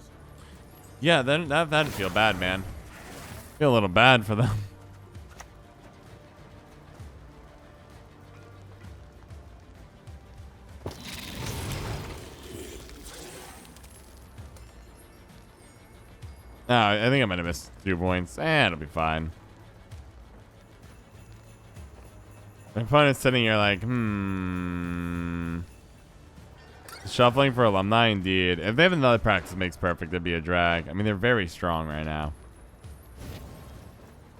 Yeah, that'd feel bad, man. Feel a little bad for them. No, I think I might have missed 2 points. It'll be fine. My opponent's sitting here like, Shuffling for alumni, indeed. If they have another practice makes perfect, it'd be a drag. I mean, they're very strong right now.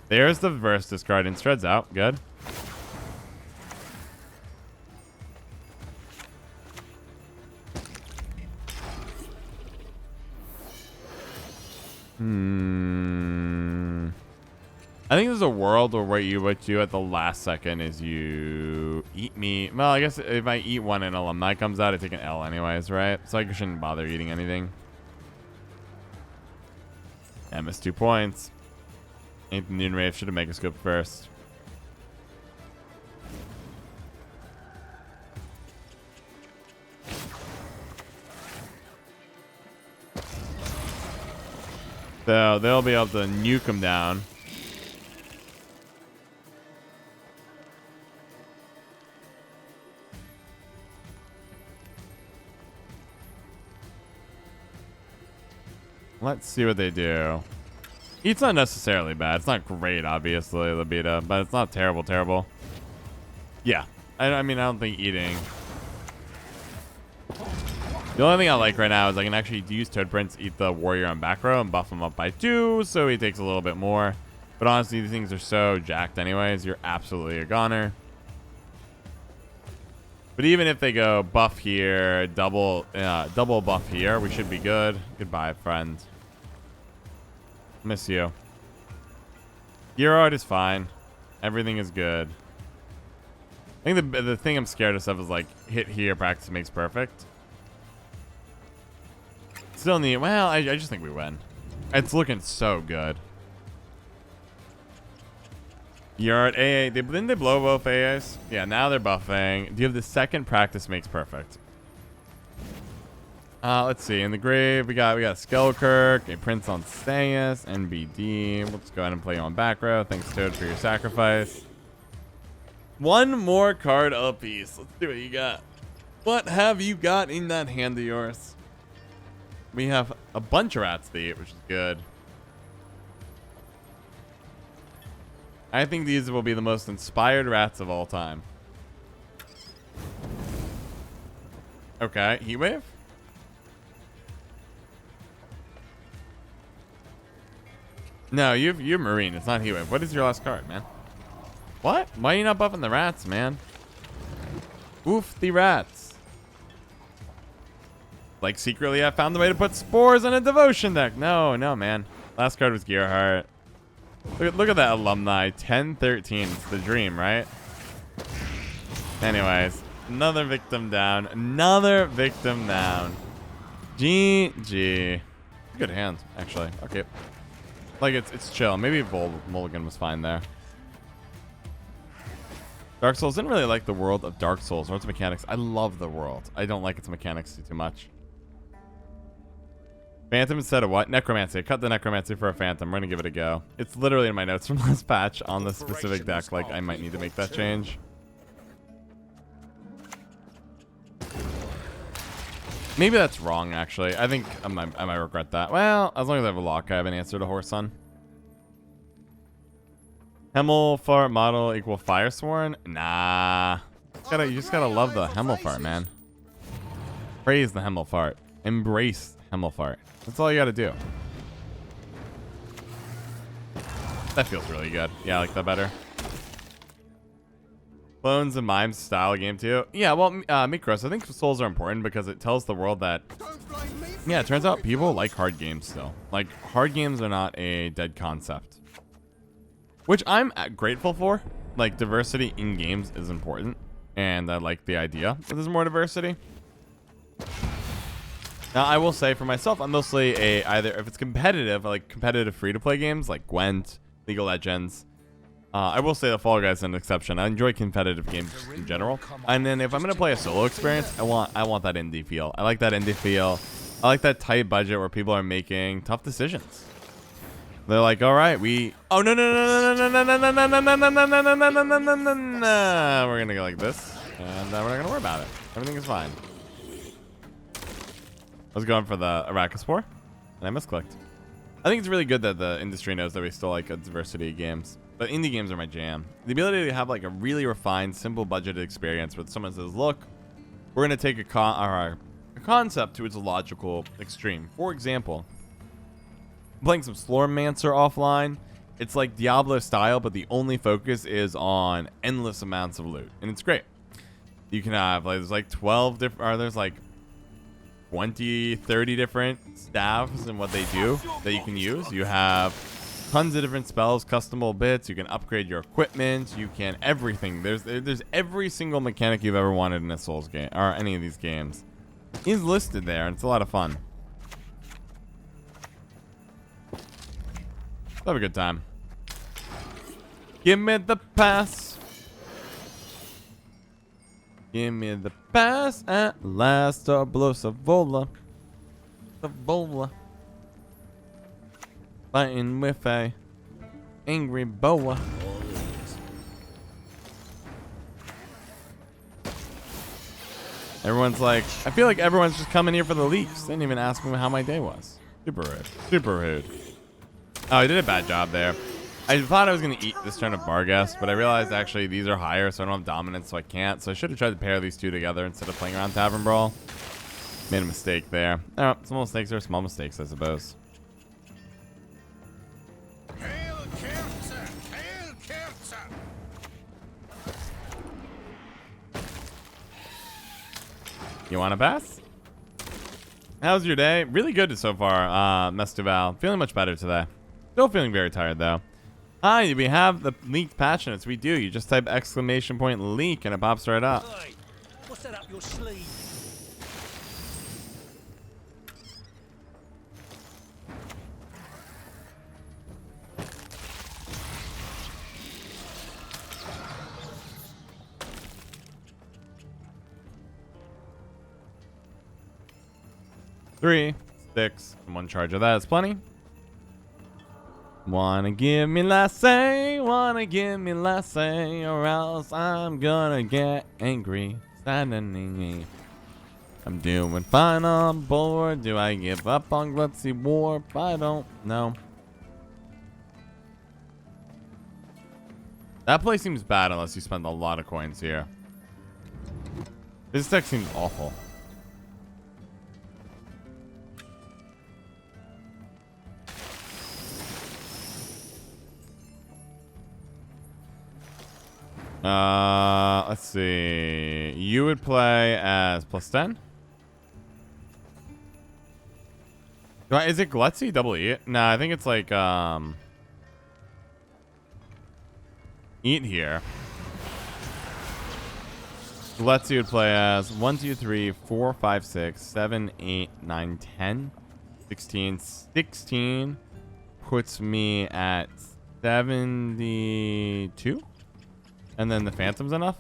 There's the reverse discard. Instred's out. Good. I think there's a world where what you do at the last second is you eat me. Well, I guess if I eat one and alumni comes out, I take an L anyways, right? So I shouldn't bother eating anything. I missed 2 points. I think the Noonwraiths should have Megascope first. So they'll be able to nuke them down. Let's see what they do. Eat's not necessarily bad. It's not great, obviously, Libita, but it's not terrible. Yeah. I mean, I don't think eating... The only thing I like right now is I can actually use Toad Prince, eat the warrior on back row, and buff him up by 2, so he takes a little bit more. But honestly, these things are so jacked anyways. You're absolutely a goner. But even if they go buff here, double buff here, we should be good. Goodbye, friend. Miss you. Gear art is fine. Everything is good. I think the thing I'm scared of stuff is like hit here, practice makes perfect. Still need. Well, I just think we win. It's looking so good. You're at AA. Didn't they blow both AAs? Yeah, now they're buffing. Do you have the second practice makes perfect? Let's see. In the grave, we got Skellkirk, a Prince on Staius, NBD. Let's go ahead and play you on back row. Thanks, Toad, for your sacrifice. One more card apiece. Let's see what you got. What have you got in that hand of yours? We have a bunch of Rats to eat, which is good. I think these will be the most inspired rats of all time. Okay, Heatwave? No, you're Marine. It's not Heatwave. What is your last card, man? What? Why are you not buffing the rats, man? Oof the rats. Like, secretly I found the way to put spores on a devotion deck. No, man. Last card was Gearheart. Look at that alumni. 10-13. It's the dream, right? Anyways, another victim down. Another victim down. GG. Good hand, actually. Okay. Like, it's chill. Maybe Mulligan was fine there. Dark Souls didn't really like the world of Dark Souls or its mechanics. I love the world. I don't like its mechanics too much. Phantom instead of what? Necromancy. Cut the Necromancy for a Phantom. We're going to give it a go. It's literally in my notes from last patch on the specific deck. Like, I might need to make that change. Maybe that's wrong, actually. I think I might regret that. Well, as long as I have a lock, I have an answer to Horse on. Hemmelfart model equal Firesworn? Nah. You just gotta love the Hemmelfart, man. Praise the Hemmelfart. Embrace Hemmelfart. That's all you gotta do. That feels really good. Yeah, I like that better. Clones and Mimes style game too. Yeah, well, Mikros, I think Souls are important because it tells the world that... Yeah, it turns out people like hard games still. Like, hard games are not a dead concept. Which I'm grateful for. Like, diversity in games is important. And I like the idea that there's more diversity. Now, I will say for myself, I'm mostly either if it's competitive, I like competitive free-to-play games like Gwent, League of Legends. I will say the Fall Guys is an exception. I enjoy competitive games in general. And then if I'm gonna play a solo experience, I want that indie feel. I like that indie feel. I like that tight budget where people are making tough decisions. They're like, all right, oh no, we're gonna go like this, and we're not gonna worry about it. Everything is fine. I was going for the Arachaspore, and I misclicked. I think it's really good that the industry knows that we still like a diversity of games. But indie games are my jam. The ability to have like a really refined, simple budgeted experience where someone says, look, we're going to take a concept to its logical extreme. For example, playing some Slormancer offline. It's like Diablo style, but the only focus is on endless amounts of loot. And it's great. You can have, like, there's like 12 different, or there's like 20, 30 different staffs and what they do that you can use. You have tons of different spells, customable bits. You can upgrade your equipment. You can everything. There's every single mechanic you've ever wanted in a Souls game or any of these games is listed there, and it's a lot of fun. Have a good time. Give me the pass. Give me the pass at last. Blow Savola. Savola. Fighting with a angry boa. Everyone's like, I feel like everyone's just coming here for the leaks. They didn't even ask me how my day was. Super rude. Super rude. Oh, I did a bad job there. I thought I was going to eat this turn of Barghest, but I realized actually these are higher, so I don't have dominance, so I can't. So I should have tried to pair these two together instead of playing around Tavern Brawl. Made a mistake there. Oh, small mistakes are small mistakes, I suppose. You want to pass? How's your day? Really good so far, Mestival. Feeling much better today. Still feeling very tired, though. Hi, do we have the leaked patch notes? We do. You just type exclamation point leak and it pops right up. Hey, what's that up your sleeve? Three, 6, and 1 charge of that is plenty. Wanna give me lassie, wanna give me lassie, or else I'm gonna get angry. Saddening. I'm doing fine on board. Do I give up on Glutzy Warp? I don't know. That place seems bad unless you spend a lot of coins here. This deck seems awful. Let's see. You would play as +10. Is it Glutzy double E? No, I think it's like eat here. Glutzy would play as 1, 2, 3, 4, 5, 6, 7, 8, 9, 10, 16. 16 puts me at 72. And then the Phantom's enough?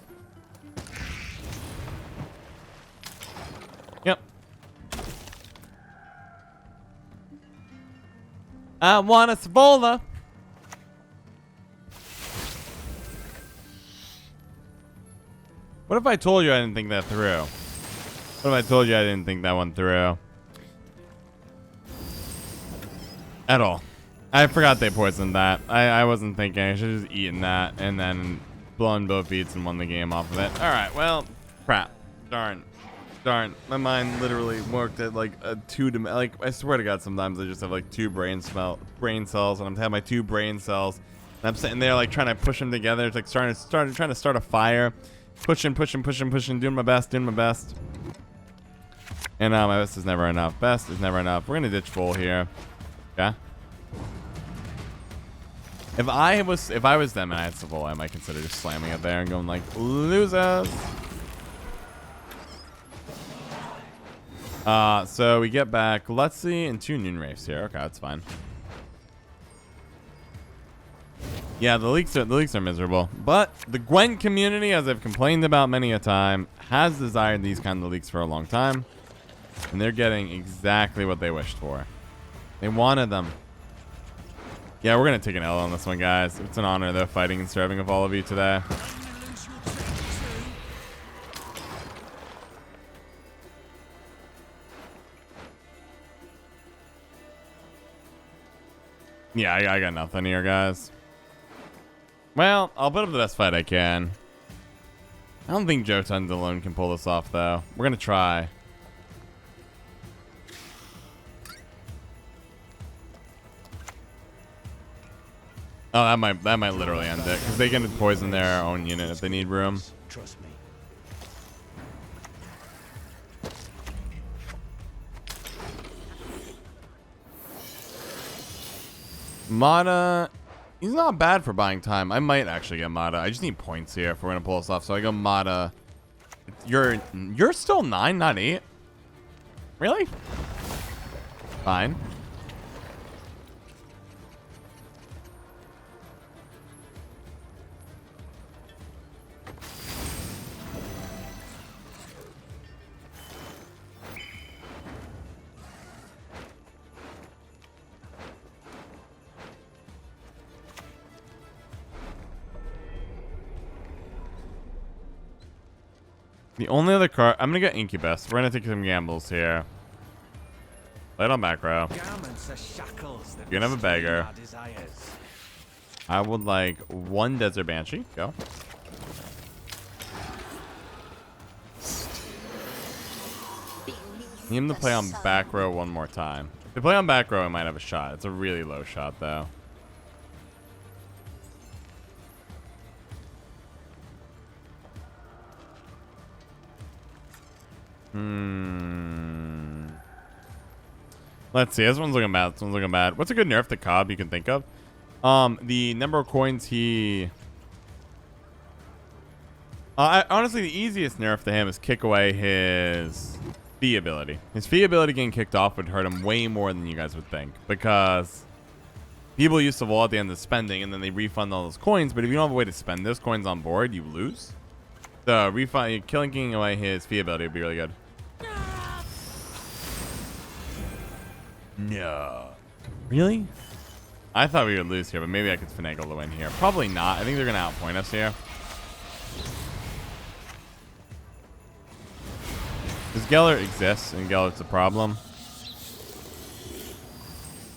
Yep. I want a Savola. What if I told you I didn't think that through? What if I told you I didn't think that one through? At all. I forgot they poisoned that. I wasn't thinking. I should have just eaten that and then blown both beats and won the game off of it. Alright, well, crap. Darn. My mind literally worked at like a like, I swear to God, sometimes I just have like 2 brain cells, and I'm having my 2 brain cells, and I'm sitting there like trying to push them together. It's like trying to start a fire. Pushing, doing my best. And my best is never enough. Best is never enough. We're gonna ditch full here. Okay. If I was them and I had Savola, I might consider just slamming it there and going like, losers. So we get back Lutzy and 2 Noonwraiths here. Okay, that's fine. Yeah, the leaks are miserable. But the Gwent community, as I've complained about many a time, has desired these kind of leaks for a long time. And they're getting exactly what they wished for. They wanted them. Yeah, we're going to take an L on this one, guys. It's an honor, though, fighting and serving with all of you today. Yeah, I got nothing here, guys. Well, I'll put up the best fight I can. I don't think Jotun alone can pull this off, though. We're going to try. Oh, that might literally end it, because they can poison their own unit if they need room. Trust me. Mata, he's not bad for buying time. I might actually get Mata. I just need points here if we're gonna pull this off. So I go Mata. You're still 9, not 8. Really? Fine. The only other card, I'm gonna get Incubus. We're gonna take some gambles here. Play it on back row. You're gonna have a beggar. I would like 1 Desert Banshee. Go. Need him to play on back row 1 more time. If they play on back row, I might have a shot. It's a really low shot, though. Let's see. This one's looking bad. This one's looking bad. What's a good nerf to Cobb you can think of? The number of coins he... honestly, the easiest nerf to him is kick away his fee ability. His fee ability getting kicked off would hurt him way more than you guys would think. Because people used to wall at the end of spending and then they refund all those coins. But if you don't have a way to spend those coins on board, you lose. So killing away his fee ability would be really good. No. Really? I thought we would lose here, but maybe I could finagle the win here. Probably not. I think they're going to outpoint us here. Because Gellert exists, and Gellert's a problem.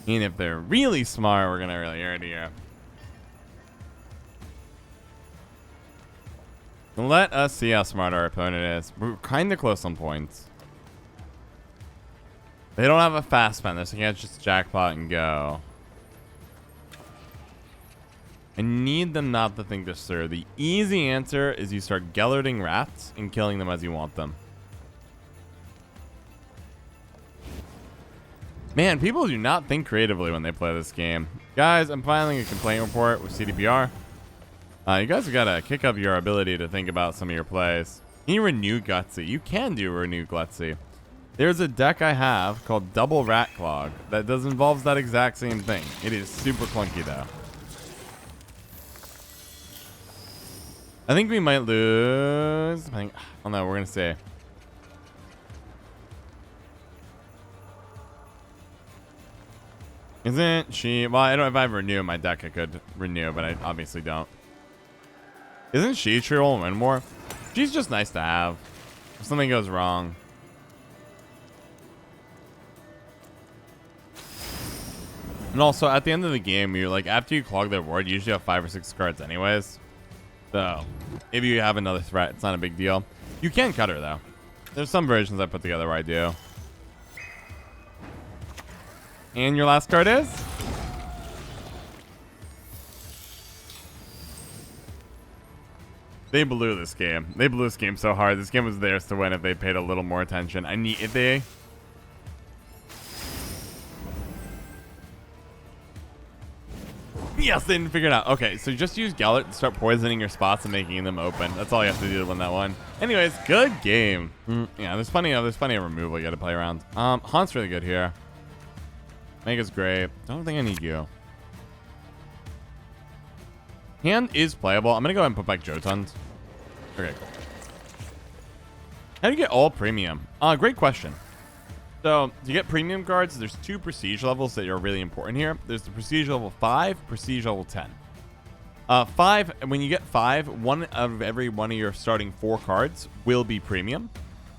And if they're really smart, we're going to really hurt here. Let us see how smart our opponent is. We're kind of close on points. They don't have a fast spender, so you can't just jackpot and go. I need them not to think this through. The easy answer is you start Gellerting rats and killing them as you want them. Man, people do not think creatively when they play this game. Guys, I'm filing a complaint report with CDPR. You guys have got to kick up your ability to think about some of your plays. Can you renew Gutsy? You can do renew Gutsy. There's a deck I have called Double Rat Clog that involves that exact same thing. It is super clunky though. I think we might lose. Oh no, we're gonna see. Isn't she? Well, I don't. If I renew my deck, I could renew, but I obviously don't. Isn't she true will win more? She's just nice to have. If something goes wrong. And also, at the end of the game, you're like, after you clog their board, you usually have 5 or 6 cards anyways. So, if you have another threat, it's not a big deal. You can cut her, though. There's some versions I put together where I do. And your last card is? They blew this game. They blew this game so hard. This game was theirs to win if they paid a little more attention. If they... Yes, they didn't figure it out. Okay, so just use Gellert to start poisoning your spots and making them open. That's all you have to do to win that one. Anyways, good game. Yeah, there's plenty of removal you got to play around. Haunt's really good here. Mega's great. I don't think I need you. Hand is playable. I'm gonna go ahead and put back Jotuns. Okay, cool. How do you get all premium? Great question. So, to get premium cards, there's 2 prestige levels that are really important here. There's the prestige level 5, prestige level 10. 5, when you get 5, one of every one of your starting 4 cards will be premium.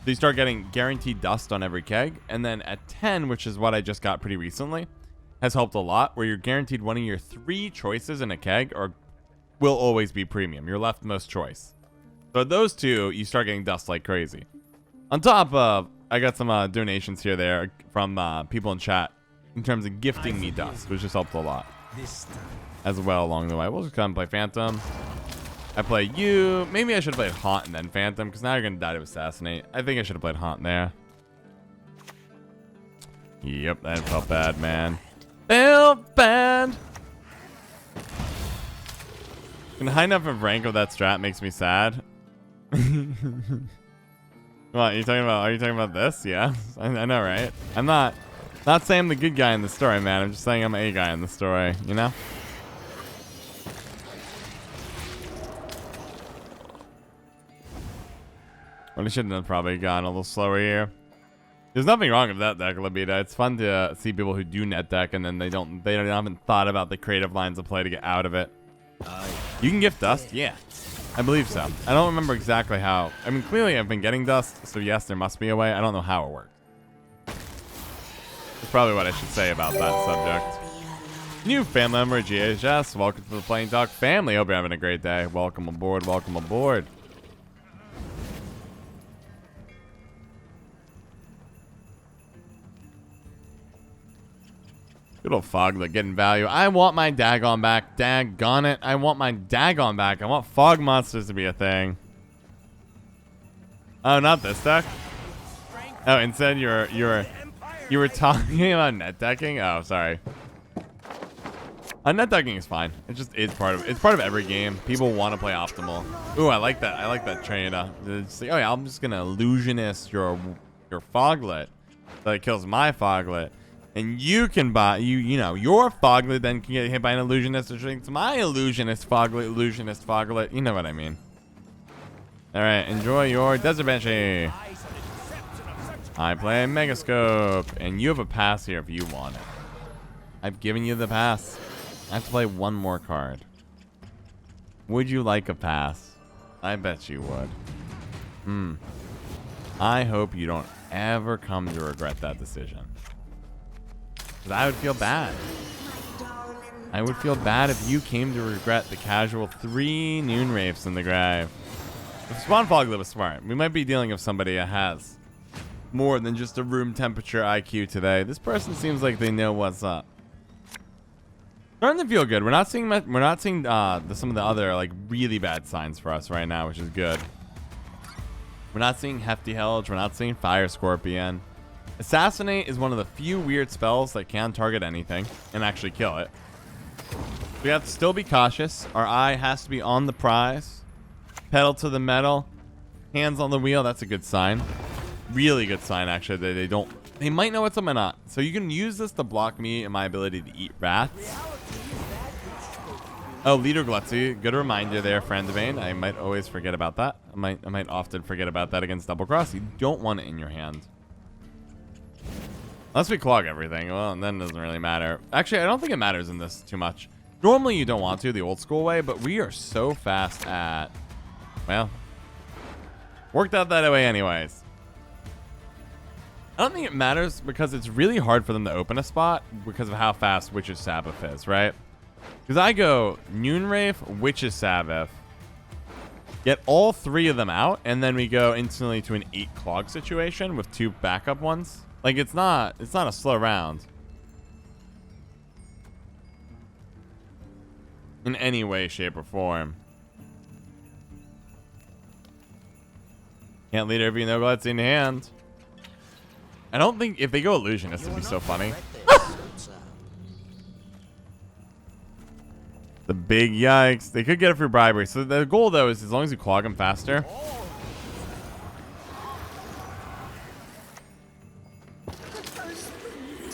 So you start getting guaranteed dust on every keg. And then at 10, which is what I just got pretty recently, has helped a lot, where you're guaranteed one of your 3 choices in a keg will always be premium, your leftmost choice. So those 2, you start getting dust like crazy. On top of, I got some donations here there from people in chat in terms of gifting me dust, which just helps a lot as well along the way. We'll just come play Phantom. I play you. Maybe I should have played Haunt and then Phantom, because now you're going to die to Assassinate. I think I should have played Haunt there. Yep, that felt bad, man. Felt bad. And high enough of rank of that strat makes me sad. What, are you talking about this? Yeah, I know, right? I'm not saying I'm the good guy in the story, man. I'm just saying I'm a guy in the story, you know? What I should have probably gone a little slower here. There's nothing wrong with that deck, Labita. It's fun to see people who do net deck and then they haven't thought about the creative lines of play to get out of it. You can gift dust? Yeah. I believe so. I don't remember exactly how. I mean, clearly I've been getting dust, so yes, there must be a way. I don't know how it works. That's probably what I should say about that subject. New family member, GHS. Welcome to the Playing Talk family. Hope you're having a great day. Welcome aboard. Welcome aboard. Good old Foglet getting value. I want my Dagon back. Daggone it. I want my Dagon back. I want Fog Monsters to be a thing. Oh, not this deck. Oh, instead you were talking about net decking. Oh, sorry. Net decking is fine. It just is part of every game. People want to play optimal. Ooh, I like that. I like that trade. It's like, oh yeah, I'm just gonna illusionist your foglet, so it kills my foglet, and you can buy you know your foglet then can get hit by an illusionist, which makes my illusionist foglet. You know what I mean. All right, enjoy your desert banshee. I play Megascope, and you have a pass here if you want it. I've given you the pass. I have to play one more card. Would you like a pass? I bet you would. I hope you don't ever come to regret that decision. Because I would feel bad. I would feel bad if you came to regret the casual 3 Noonwraiths in the grave. If Spawn Foglet was smart, we might be dealing with somebody that has more than just a room temperature IQ today. This person seems like they know what's up. Starting to feel good. We're not seeing some of the other like really bad signs for us right now, which is good. We're not seeing Hefty Helge. We're not seeing Fire Scorpion. Assassinate is one of the few weird spells that can target anything and actually kill it. We have to still be cautious. Our eye has to be on the prize. Pedal to the metal. Hands on the wheel. That's a good sign. Really good sign, actually. They might know what's up or not. So you can use this to block me and my ability to eat rats. Oh, Leader Glutzy. Good reminder there, friend of mine. I might always forget about that. I might often forget about that against Double Cross. You don't want it in your hand. Unless we clog everything. Well, then it doesn't really matter. Actually, I don't think it matters in this too much. Normally, you don't want to, the old school way, but we are so fast at... Well, worked out that way anyways. I don't think it matters because it's really hard for them to open a spot because of how fast Witch's Sabbath is, right? Because I go Noonwraith, Witch's Sabbath, get all 3 of them out, and then we go instantly to an 8 clog situation with 2 backup ones. Like it's not a slow round in any way, shape, or form. Can't lead every no glutz in hand. I don't think if they go illusionist, it'd be so funny. The big yikes. They could get it for bribery. So the goal, though, is as long as you clog them faster.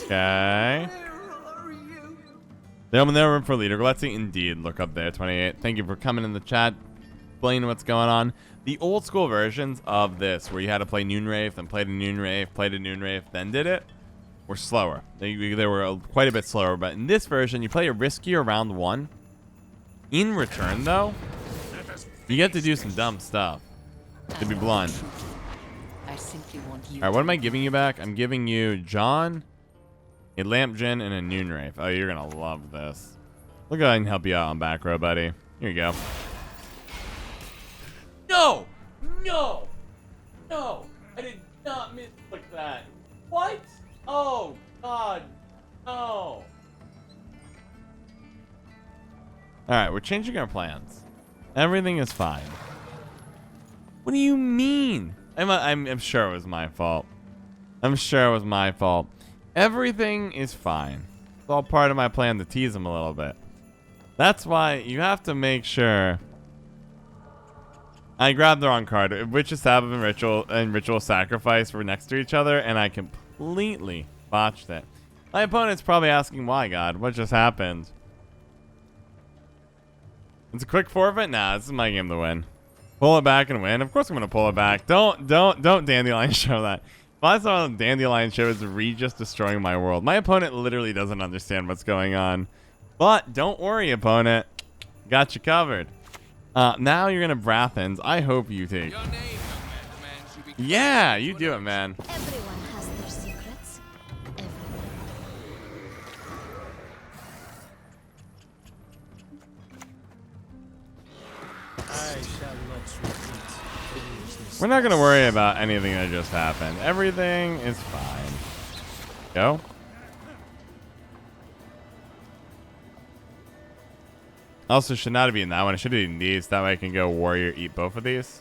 Okay. They're in their room for leader. Let's see. Indeed. Look up there, 28. Thank you for coming in the chat. Explaining what's going on. The old school versions of this, where you had to play Noonwraith and played a Noonwraith, then did it, were slower. They were quite a bit slower. But in this version, you play a riskier round 1. In return, though, you get to do some dumb stuff. To be blunt. I simply want you. All right, what am I giving you back? I'm giving you John, a Lamp Gin, and a Noonwraith. Oh, you're gonna love this. We'll go ahead and help you out on back row, buddy. Here you go. No! No! No! I did not misclick that. What? Oh, God. No. Alright, we're changing our plans. Everything is fine. What do you mean? I'm sure it was my fault. I'm sure it was my fault. Everything is fine. It's all part of my plan to tease him a little bit. That's why you have to make sure... I grabbed the wrong card. Witch's Sabbath and Ritual Sacrifice were next to each other, and I completely botched it. My opponent's probably asking, why, God? What just happened? It's a quick forfeit? Nah, this is my game to win. Pull it back and win? Of course I'm going to pull it back. Don't Dandelion show that. If I saw Dandelion show is Regis destroying my world. My opponent literally doesn't understand what's going on. But don't worry, opponent. Got you covered. Now you're gonna Brathens. I hope you take. Your name, young man, Yeah, you do it, man. Everyone has their secrets. We're not gonna worry about anything that just happened. Everything is fine. Go. Also, should not have eaten that one. I should have eaten these. That way I can go warrior, eat both of these.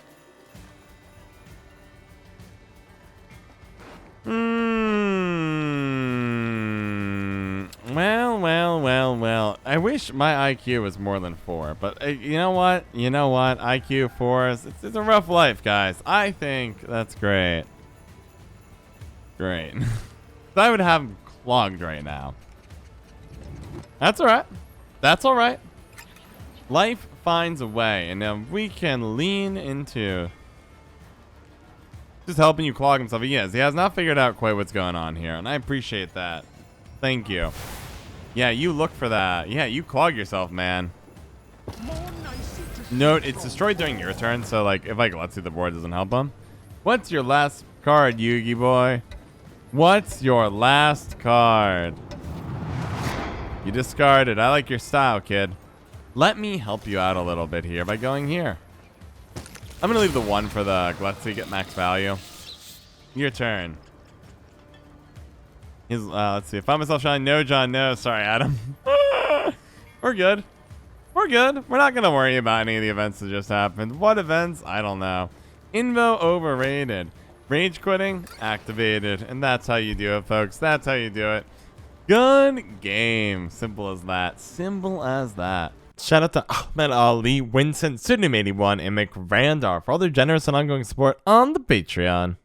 wish my IQ was more than 4, but you know what? You know what? IQ 4 it's a rough life, guys. I think that's great. Great. I would have him clogged right now. That's all right. That's all right. Life finds a way, and we can lean into just helping you clog himself. He has not figured out quite what's going on here, and I appreciate that. Thank you. Yeah, you look for that. Yeah, you clog yourself, man. Note, it's destroyed during your turn, so like if let's see, the board doesn't help him. What's your last card, Yugi boy? What's your last card? You discarded. I like your style, kid. Let me help you out a little bit here by going here. I'm going to leave the 1 for the Glutzy, get max value. Your turn. Let's see. Find myself shining. No, John. No. Sorry, Adam. We're good. We're good. We're not going to worry about any of the events that just happened. What events? I don't know. Invo overrated. Rage quitting activated. And that's how you do it, folks. That's how you do it. Good game. Simple as that. Simple as that. Shout out to Ahmed Ali, Winston, Pseudonym81, and McRandar for all their generous and ongoing support on the Patreon.